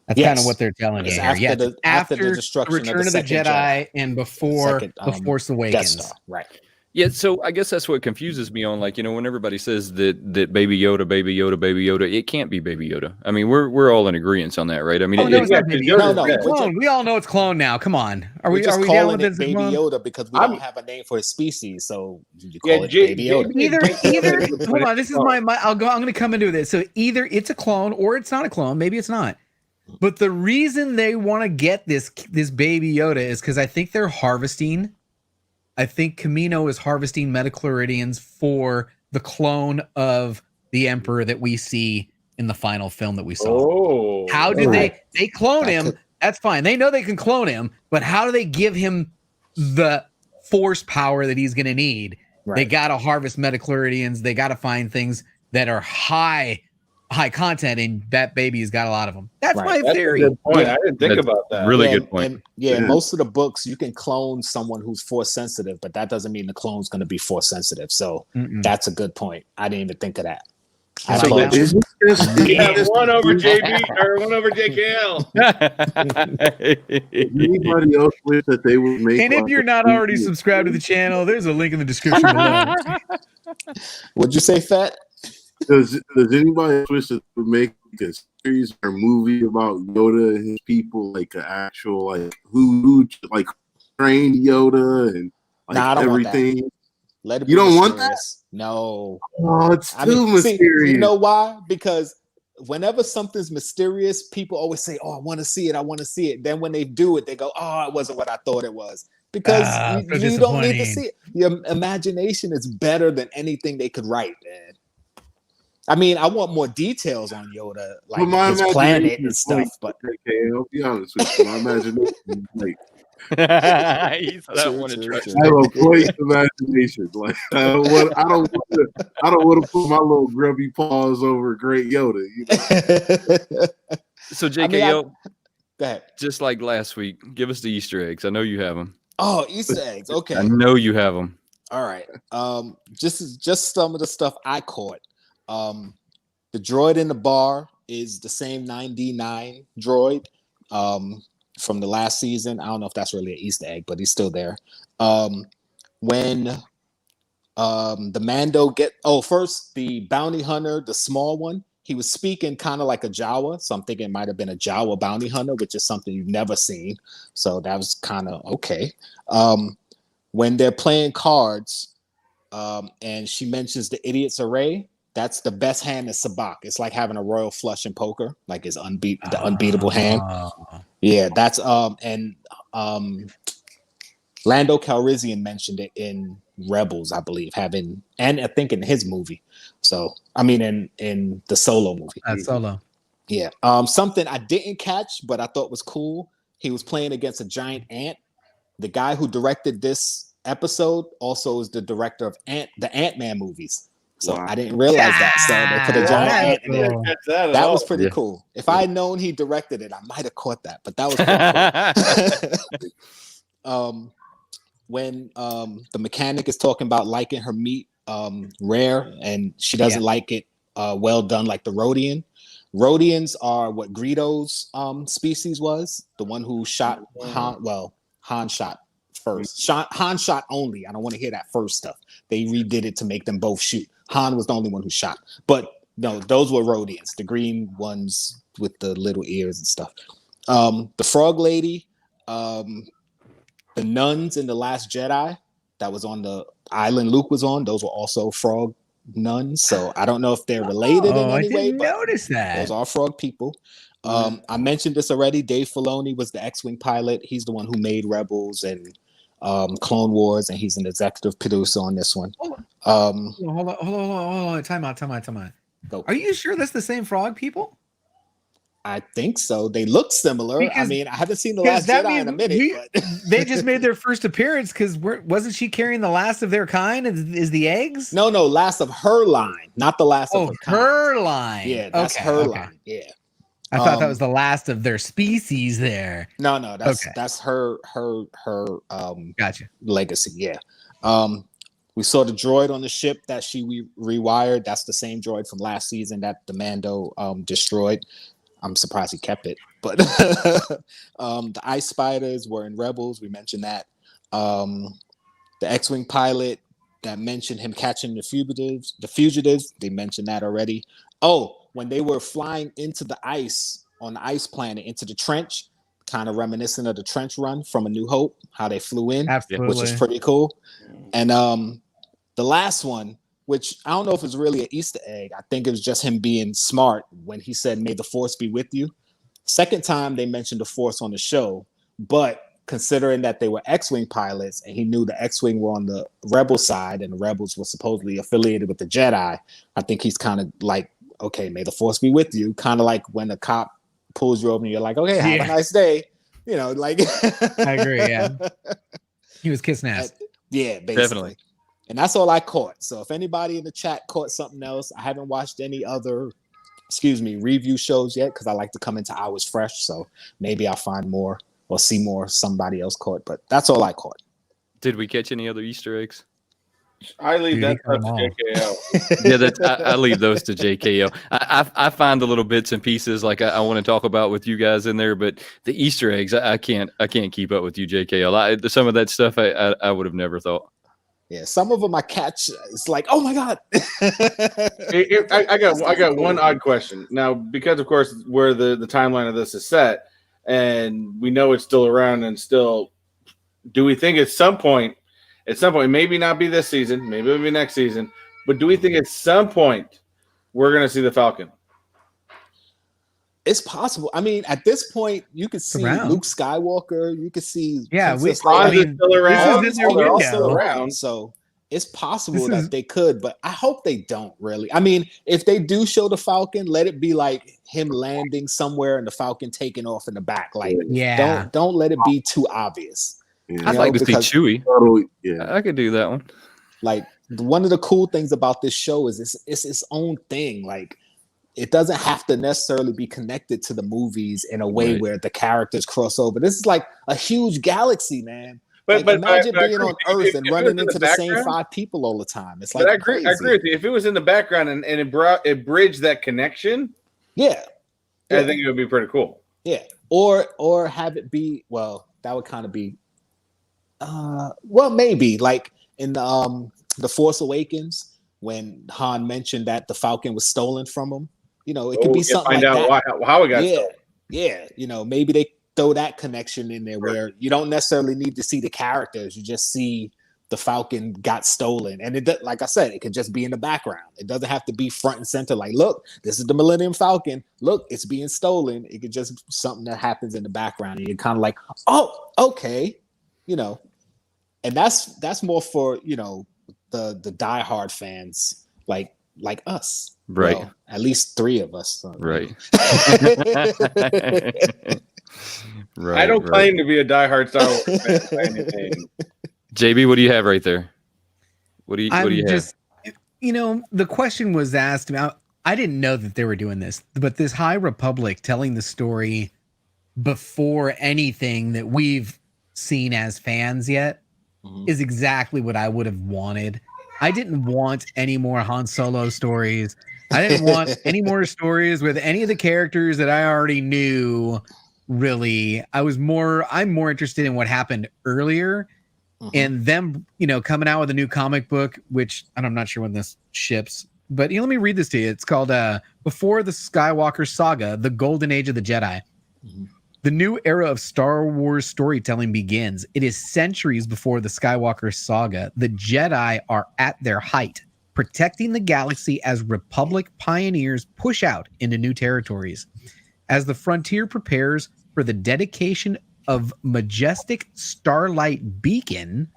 That's kind of what they're telling you here. After the destruction Return of the Jedi and before The Force Awakens. Right. Yeah, so I guess that's what confuses me on, when everybody says that Baby Yoda, it can't be Baby Yoda. I mean, we're all in agreement on that, right? I mean, it's not Baby Yoda. No, clone. We all know it's clone now. Come on, are we down with this? Baby Yoda because we don't have a name for his species, so you call it Baby Yoda. Either. Hold on, this is my. I'm going to come into this. So either it's a clone or it's not a clone. Maybe it's not. But the reason they want to get this Baby Yoda is because I think they're harvesting I think Kamino is harvesting metachloridians for the clone of the Emperor that we see in the final film that we saw. Oh, How do they clone That him? could- That's fine. They know they can clone him, but how do they give him the force power that he's going to need? Right. They got to harvest metachloridians. They got to find things that are high content, and that baby's got a lot of them. That's Right. my that's theory. a good point. Yeah. I didn't think That's about that. really Yeah, good point. And most of the books you can clone someone who's force sensitive, but that doesn't mean the clone's going to be force sensitive. So that's a good point. I didn't even think of that. I So applaud you. Is it just, Yeah, one over JB or one over JKL. anybody else wish that they would make? And if like you're a not already movie? subscribed to the channel, there's a link in the description below. What'd you say, Fat? Does anybody else wish that they would make a series or movie about Yoda and his people, like an actual like who like trained Yoda and like Nah, I don't want that. everything? Let it You be don't want mysterious. No. Oh, it's I too mean, see, mysterious. you know why? Because whenever something's mysterious, people always say, "Oh, I want to see it. I want to see it." Then when they do it, they go, "Oh, it wasn't what I thought it was." Because So you don't need to disappointing. see it. Your imagination is better than anything they could write, man. I mean, I want more details on Yoda, But like my his planet imagination and is stuff. like, But okay, I'll be honest with you. My imagination is like He said, I True, want to true, trust true. I have a great imagination. Like I don't want to put my little grubby paws over Great Yoda. You know? So I JKO, mean, go ahead. just like last week, give us the Easter eggs. I know you have them. Oh, Easter eggs. Okay. I know you have them. All right. Just some of the stuff I caught. The droid in the bar is the same 9D9 droid from the last season. I don't know if that's really an Easter egg, but he's still there. When the Mando first the bounty hunter, the small one, he was speaking kind of like a Jawa, so I'm thinking it might have been a Jawa bounty hunter, which is something you've never seen. So that was kind of okay. When they're playing cards, and she mentions the idiot's array, that's the best hand is Sabak. It's like having a royal flush in poker, like his the unbeatable hand. Yeah, that's and Lando Calrissian mentioned it in Rebels, I believe, and I think in his movie. So I mean in the Solo movie. Solo. Yeah. Something I didn't catch, but I thought was cool. He was playing against a giant ant. The guy who directed this episode also is the director of the Ant-Man movies. So Wow. I didn't realize that. So they put a giant ant in there. That was pretty cool. If I had known he directed it, I might have caught that. But that was pretty cool. When the mechanic is talking about liking her meat rare, and she doesn't like it well done, like the Rhodian. Rhodians are what Greedo's species was. The one who shot Han. Well, Han shot first. Han shot only. I don't want to hear that first stuff. They redid it to make them both shoot. Han was the only one who shot. But no, those were Rhodians, the green ones with the little ears and stuff. The Frog Lady, the nuns in The Last Jedi that was on the island Luke was on, those were also frog nuns. So I don't know if they're related in any way, but notice that. those are frog people. I mentioned this already. Dave Filoni was the X-Wing pilot. He's the one who made Rebels and Clone Wars, and he's an executive producer on this one. Hold on. Time out. Go. Are you sure that's the same frog people? I think so. They look similar. I Because- mean, I haven't seen The Last that Jedi means in a minute. But they just made their first appearance because wasn't she carrying the last of their kind? Is the eggs? no, last of her line, not the last of her kind. her line. Yeah, that's Okay, her okay. line. Yeah. I thought that was the last of their species there. No, that's Okay. that's her Gotcha. legacy. Yeah. We saw the droid on the ship that she rewired. That's the same droid from last season that the Mando destroyed. I'm surprised he kept it. But the ice spiders were in Rebels. We mentioned that. The X-Wing pilot that mentioned him catching the fugitives. They mentioned that already. Oh, when they were flying into the ice on the ice planet, into the trench, kind of reminiscent of the trench run from A New Hope, how they flew in, Absolutely. which is pretty cool. And the last one, which I don't know if it's really an Easter egg. I think it was just him being smart when he said, "May the Force be with you." Second time they mentioned the Force on the show, but considering that they were X-Wing pilots and he knew the X-Wing were on the Rebel side and the Rebels were supposedly affiliated with the Jedi, I think he's kind of like, okay, may the Force be with you. Kind of like when a cop pulls you over and you're like, okay, have a nice day. You know, like I agree. Yeah, he was kissing ass. Yeah, basically. Definitely. And that's all I caught. So if anybody in the chat caught something else, I haven't watched any other, review shows yet because I like to come into hours fresh. So maybe I'll find more or see more somebody else caught. But that's all I caught. Did we catch any other Easter eggs? I leave Dude, that he stuff to come JKO. Yeah, that's I leave those to JKO. I find the little bits and pieces like I want to talk about with you guys in there, but the Easter eggs I can't keep up with you, JKO. Some of that stuff I would have never thought. Yeah, some of them I catch. It's like, oh my god. I got one odd question now, because of course where the timeline of this is set, and we know it's still around, and still, do we think at some point, maybe not be this season, maybe it'll be next season, but do we think at some point we're going to see the Falcon? It's possible. I mean, at this point, you could see Luke Skywalker. You could see, Princess Leia. Still around. This is in their they're all window. still around. So it's possible that they could, but I hope they don't really. I mean, if they do show the Falcon, let it be like him landing somewhere and the Falcon taking off in the back. Like, don't let it be too obvious. Yeah. I'd like to see Chewie. Yeah, I could do that one. Like, one of the cool things about this show is it's its own thing. Like, it doesn't have to necessarily be connected to the movies in a way where the characters cross over. This is like a huge galaxy, man. But imagine being on Earth and running into the same 5 people all the time. It's like, I agree with you. If it was in the background and it bridged that connection, I think it would be pretty cool. Yeah, or have it be, well, that would kind of be, well, maybe like in the Force Awakens when Han mentioned that the Falcon was stolen from him. You know, it could be something find like out that. how it got stolen. Yeah, you know, maybe they throw that connection in there where you don't necessarily need to see the characters. You just see the Falcon got stolen. And it, like I said, it could just be in the background. It doesn't have to be front and center. Like, look, this is the Millennium Falcon. Look, it's being stolen. It could just be something that happens in the background. And you're kind of like, oh, okay. You know, and that's more for, you know, the diehard fans like us. Right. Well, at least 3 of us. So. Right. Right. I don't claim to be a diehard Star Wars fan by anything. JB, what do you have right there? What do you have? You know, the question was asked about. I didn't know that they were doing this, but this High Republic telling the story before anything that we've seen as fans yet is exactly what I would have wanted. I didn't want any more Han Solo stories. I didn't want any more stories with any of the characters that I already knew. Really, I'm more interested in what happened earlier and them, you know, coming out with a new comic book, which I'm not sure when this ships, but let me read this to you. It's called Before the Skywalker Saga, The Golden Age of the Jedi. The new era of Star Wars storytelling begins. It is centuries before the Skywalker Saga. The Jedi are at their height, protecting the galaxy as Republic pioneers push out into new territories. As the frontier prepares for the dedication of majestic Starlight Beacon,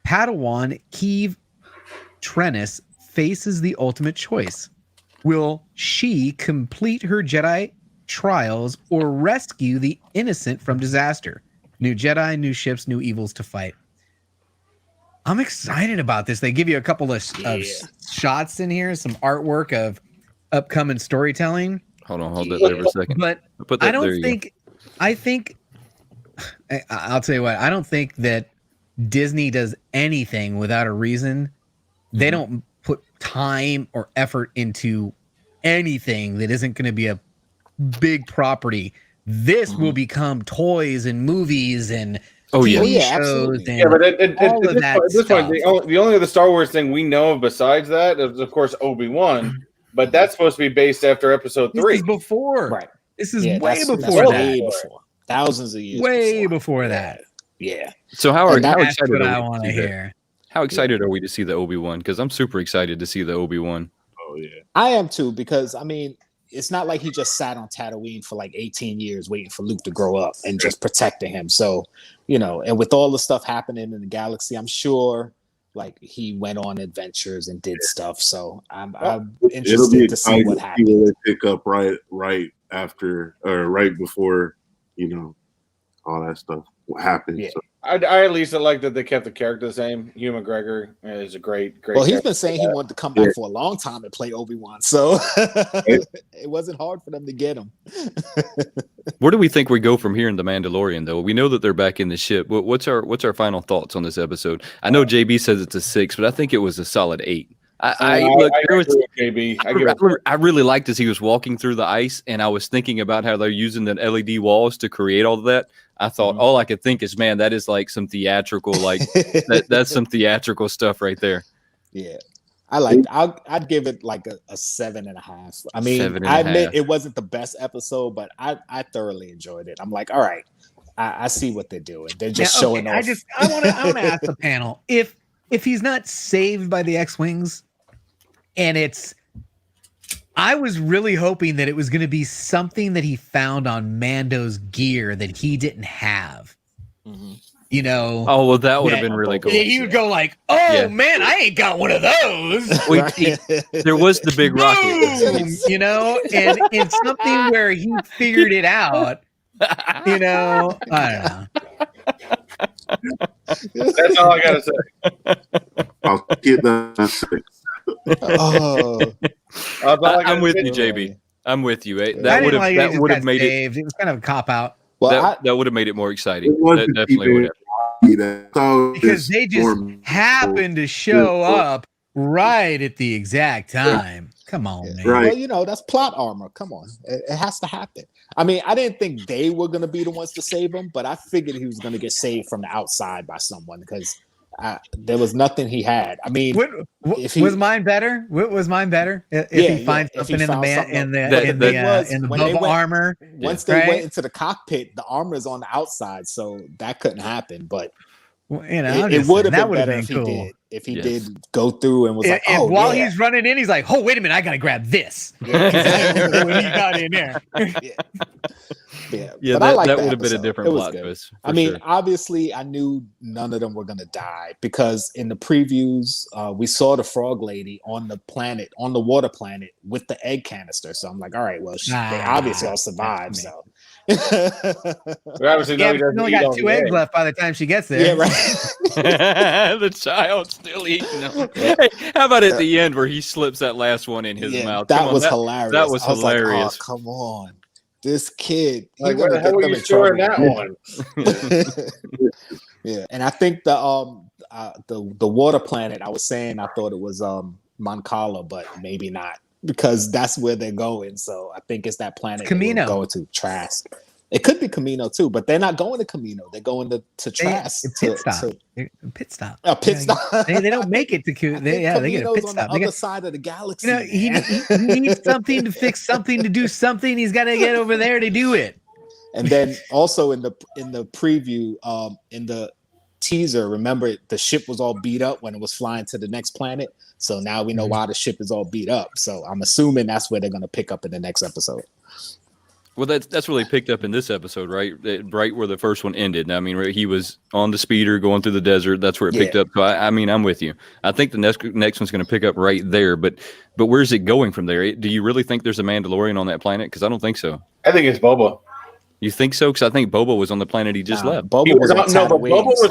Padawan Kiev Trennis faces the ultimate choice. Will she complete her Jedi trials or rescue the innocent from disaster? New Jedi, new ships, new evils to fight. I'm excited about this. They give you a couple of shots in here, some artwork of upcoming storytelling. Hold that there for a second. But I don't think, I'll tell you what, I don't think that Disney does anything without a reason. They don't put time or effort into anything that isn't going to be a big property. This will become toys and movies and TV shows and but all of that at this stuff. point, the only other Star Wars thing we know of besides that is, of course, Obi-Wan. But that's supposed to be based after episode 3. This is before. Right. This is way that's before that. Way before. Thousands of years. Way before that. Yeah. So how That's excited what are I we want to to see that? hear. How excited are we to see the Obi-Wan? Because I'm super excited to see the Obi-Wan. Oh yeah. I am too, because I mean, it's not like he just sat on Tatooine for like 18 years waiting for Luke to grow up and just protecting him. So, you know, and with all the stuff happening in the galaxy, I'm sure like he went on adventures and did stuff. So I'm interested to see what happens. Will pick up right after or right before, you know, all that stuff happened. Yeah. So. I at least like that they kept the character the same. Hugh McGregor is a great. Well, he's been saying he wanted to come back for a long time and play Obi-Wan, so it wasn't hard for them to get him. Where do we think we go from here in The Mandalorian, though? We know that they're back in the ship. What's our final thoughts on this episode? I know JB says it's a 6, but I think it was a solid 8. I really liked as he was walking through the ice, and I was thinking about how they're using the LED walls to create all of that. I thought all I could think is, man, that is like some theatrical, like that's some theatrical stuff right there. Yeah, I like. I'd give it like a 7.5. I mean, I admit it wasn't the best episode, but I thoroughly enjoyed it. I'm like, all right, I see what they're doing. They're just showing off. I want to ask the panel if he's not saved by the X-Wings. And I was really hoping that it was going to be something that he found on Mando's gear that he didn't have. Mm-hmm. You know? Oh, well, that would have been really cool. He would go like, oh, man, I ain't got one of those. There was the big rocket. You know? And it's something where he figured it out. You know? I don't know. That's all I got to say. I'll get that. I'm with you, JB. I'm with you. That would have made it. It was kind of a cop out. Well, that would have made it more exciting. That definitely would have. Because they just happened to show up right at the exact time. Come on, man. Right. Well, you know, that's plot armor. Come on. It has to happen. I mean, I didn't think they were going to be the ones to save him, but I figured he was going to get saved from the outside by someone because there was nothing he had. I mean, was mine better? Was mine better? If he finds something in the Boba armor. Once they went into the cockpit, the armor is on the outside, so that couldn't happen. But you know, it would have been better if he did. If he did go through and was like, oh, while he's running in, he's like, oh, wait a minute, I gotta grab this. When he got in there. Yeah, but that would have been a different plot twist. I mean, obviously, I knew none of them were gonna die because in the previews, we saw the frog lady on the planet, on the water planet, with the egg canister. So I'm like, all right, well, they obviously all survived. So. We obviously only got 2 eggs left by the time she gets there. Yeah, right. The child's still eating them. Hey, how about at the end where he slips that last one in his mouth? That was hilarious. That was hilarious. Like, oh, come on, this kid. Like, where the hell were you storing that one? Yeah, and I think the water planet. I was saying I thought it was Moncala, but maybe not. Because that's where they're going, so I think it's that planet Camino going to Trask. It could be Camino too, but they're not going to Camino. They're going to Trask. Pit stop. A pit stop. They don't make it to Camino. They get a pit stop. On the other side of the galaxy. You know, he needs something to fix something to do something. He's got to get over there to do it. And then also in the preview, in the teaser, remember the ship was all beat up when it was flying to the next planet. So now we know why the ship is all beat up. So I'm assuming that's where they're going to pick up in the next episode. Well, that's really picked up in this episode, right? Right where the first one ended. I mean, he was on the speeder going through the desert. That's where it picked up. So I mean, I'm with you. I think the next one's going to pick up right there. But where's it going from there? Do you really think there's a Mandalorian on that planet? Because I don't think so. I think it's Boba. You think so? Because I think Boba was on the planet he just left. Boba was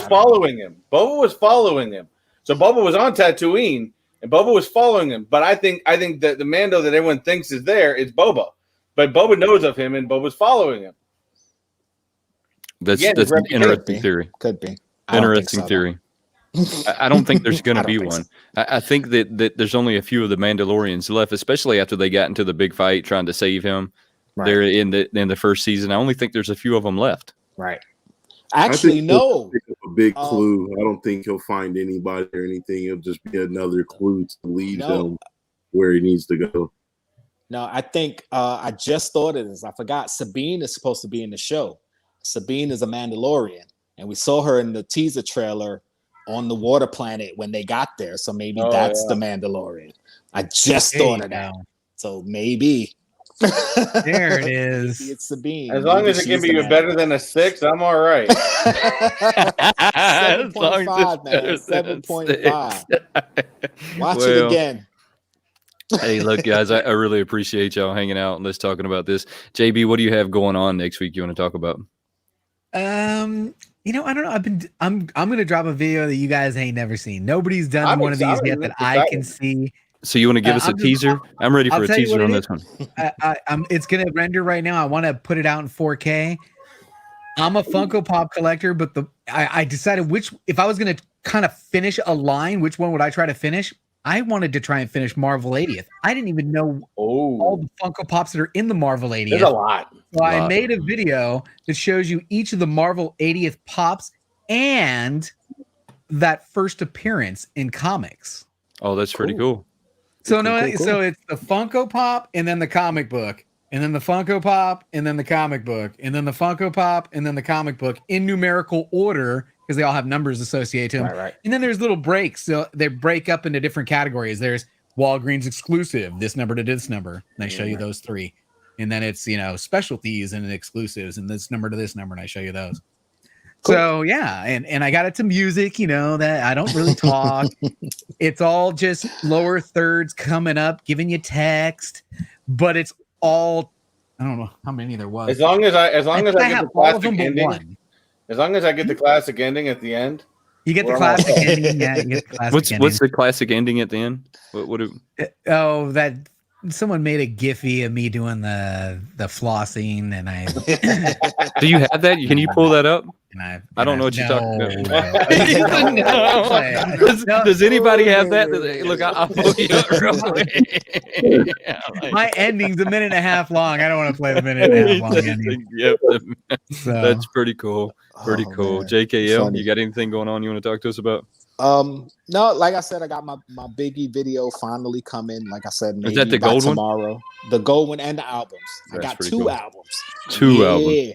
following him. Boba was following him. So Boba was on Tatooine, and Boba was following him. But I think that the Mando that everyone thinks is there is Boba. But Boba knows of him, and Boba's following him. That's an interesting theory. Could be. Interesting theory. I don't think there's going to be one. I think that there's only a few of the Mandalorians left, especially after they got into the big fight trying to save him. Right. There in the first season. I only think there's a few of them left. Right. Actually, no. Pick up a big clue. I don't think he'll find anybody or anything. It'll just be another clue to lead him where he needs to go. No, I think I just thought of this. I forgot Sabine is supposed to be in the show. Sabine is a Mandalorian, and we saw her in the teaser trailer on the water planet when they got there. So maybe that's the Mandalorian. I just thought of that. So maybe. There it is. Maybe it's Sabine. As long Maybe as it can she's be the better manager. than a 6, I'm all right. 7.5, man. 7.5. Watch it again. Hey, look, guys, I really appreciate y'all hanging out and let's talking about this. JB, what do you have going on next week you want to talk about? You know, I don't know. I'm gonna drop a video that you guys ain't never seen. Nobody's done I'm one of these excited. yet that I can see. So you want to give us a teaser? I'm ready for I'll a tell you teaser what on it this one. It's gonna render right now. I want to put it out in 4K. I'm a Funko Pop collector, but I decided if I was gonna kind of finish a line, which one would I try to finish? I wanted to try and finish Marvel 80th. I didn't even know all the Funko Pops that are in the Marvel 80th. There's a lot. So I made a video that shows you each of the Marvel 80th Pops and that first appearance in comics. Oh, that's pretty cool. So Cool. So it's the Funko Pop and then the comic book, and then the Funko Pop and then the comic book, and then the Funko Pop and then the comic book in numerical order because they all have numbers associated to them. Right. And then there's little breaks. So they break up into different categories. There's Walgreens exclusive, this number to this number. And I show you those 3. And then it's, specialties and exclusives and this number to this number. And I show you those. Cool. So yeah. And I got it to music, that I don't really talk. It's all just lower thirds coming up, giving you text, but it's all, I don't know how many there was. As long as I get the classic ending. One. As long as I get the classic ending at the end. You get the classic ending. Yeah, you get the classic ending. What's the classic ending at the end? That someone made a Giphy of me doing the flossing, and I. Do you have that? Can you pull that up? I don't know what you're talking about. Does anybody have that? Look, I'll pull you up real quick. My ending's a minute and a half long. I don't want to play the minute and a half long ending. Yep, that's pretty cool. Pretty cool. Man. JKL, Funny. you got anything going on you want to talk to us about? No, like I said, I got my Biggie video finally coming. Like I said, maybe Is that the by gold tomorrow. one? The gold one and the albums. That's I got pretty 2 cool. albums. 2 albums.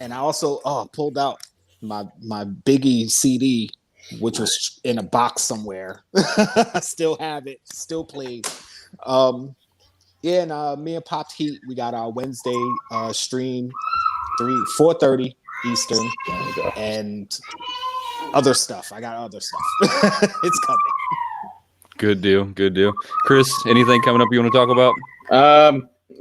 And I also pulled out my Biggie CD, which was in a box somewhere. I still have it, still played. And me and Pop Heat, we got our Wednesday stream 4:30 Eastern and other stuff. I got other stuff. It's coming. Good deal. Chris, anything coming up you want to talk about?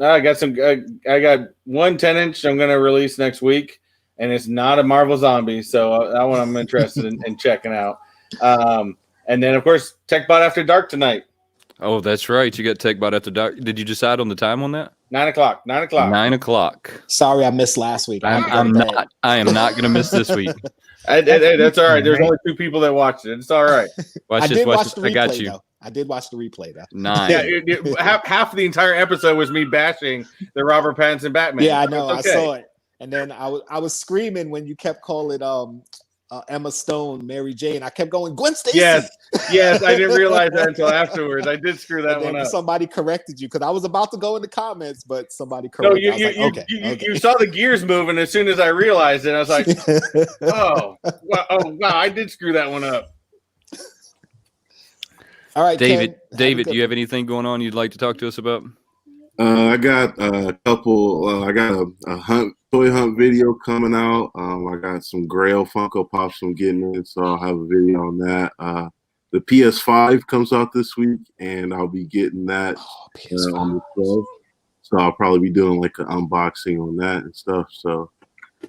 I got I got 1 10-inch I'm going to release next week, and it's not a Marvel Zombie, so that one I'm interested in checking out. And then, of course, Techbot After Dark tonight. Oh, that's right. You got Techbot After Dark. Did you decide on the time on that? 9 o'clock. 9 o'clock. 9 o'clock. Sorry, I missed last week. I am not going to miss this week. That's all right. There's only 2 people that watched it. It's all right. I did watch the replay, I got you. though. I did watch the replay, though. 9. Yeah, half of the entire episode was me bashing the Robert Pattinson Batman. Yeah, I know. Okay. I saw it. And then I was screaming when you kept calling Emma Stone Mary Jane. I kept going, Gwen Stacy. Yes, I didn't realize that until afterwards. I did screw that one up. Somebody corrected you because I was about to go in the comments, but somebody corrected. No, I was like, okay. You saw the gears moving as soon as I realized it. I was like, wow, I did screw that one up. All right, David, Ken, do you have anything going on you'd like to talk to us about? I got a couple. I got a toy hunt video coming out. I got some Grail Funko Pops I'm getting in, so I'll have a video on that. The PS5 comes out this week, and I'll be getting that on the 12th. So I'll probably be doing like an unboxing on that and stuff. So,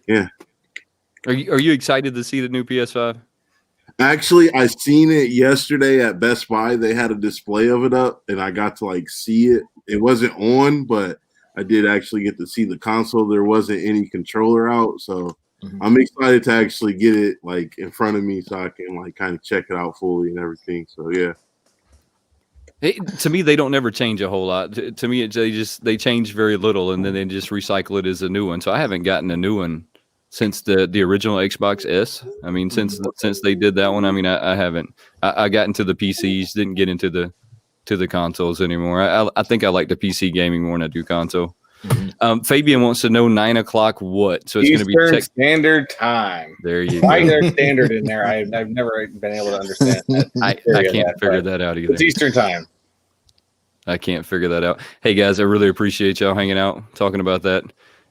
yeah. Are you excited to see the new PS5? Actually, I seen it yesterday at Best Buy. They had a display of it up, and I got to see it. It wasn't on, but I did actually get to see the console. There wasn't any controller out, so I'm excited to actually get it in front of me so I can kind of check it out fully and everything. So yeah. To me, they don't never change a whole lot. To me, they change very little, and then they just recycle it as a new one. So I haven't gotten a new one since the original Xbox S. I mean, since they did that one, I mean, I haven't. I got into the PCs, didn't get into the consoles anymore. I think I like the PC gaming more than I do console. Fabian wants to know 9 o'clock what? So it's going to be Standard Time. There you Why go. there's standard in there? I've never been able to understand that. I can't figure that out either. It's Eastern Time. I can't figure that out. Hey guys, I really appreciate y'all hanging out, talking about that.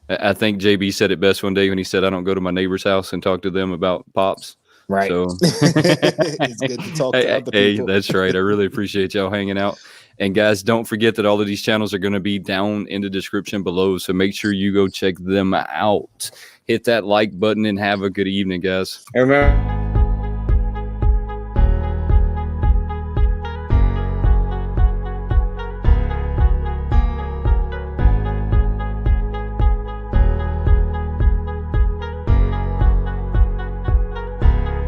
I think JB said it best one day when he said, "I don't go to my neighbor's house and talk to them about pops." Right. So It's good to talk to other people. That's right. I really appreciate y'all hanging out. And guys, don't forget that all of these channels are going to be down in the description below. So make sure you go check them out. Hit that like button and have a good evening, guys. And remember.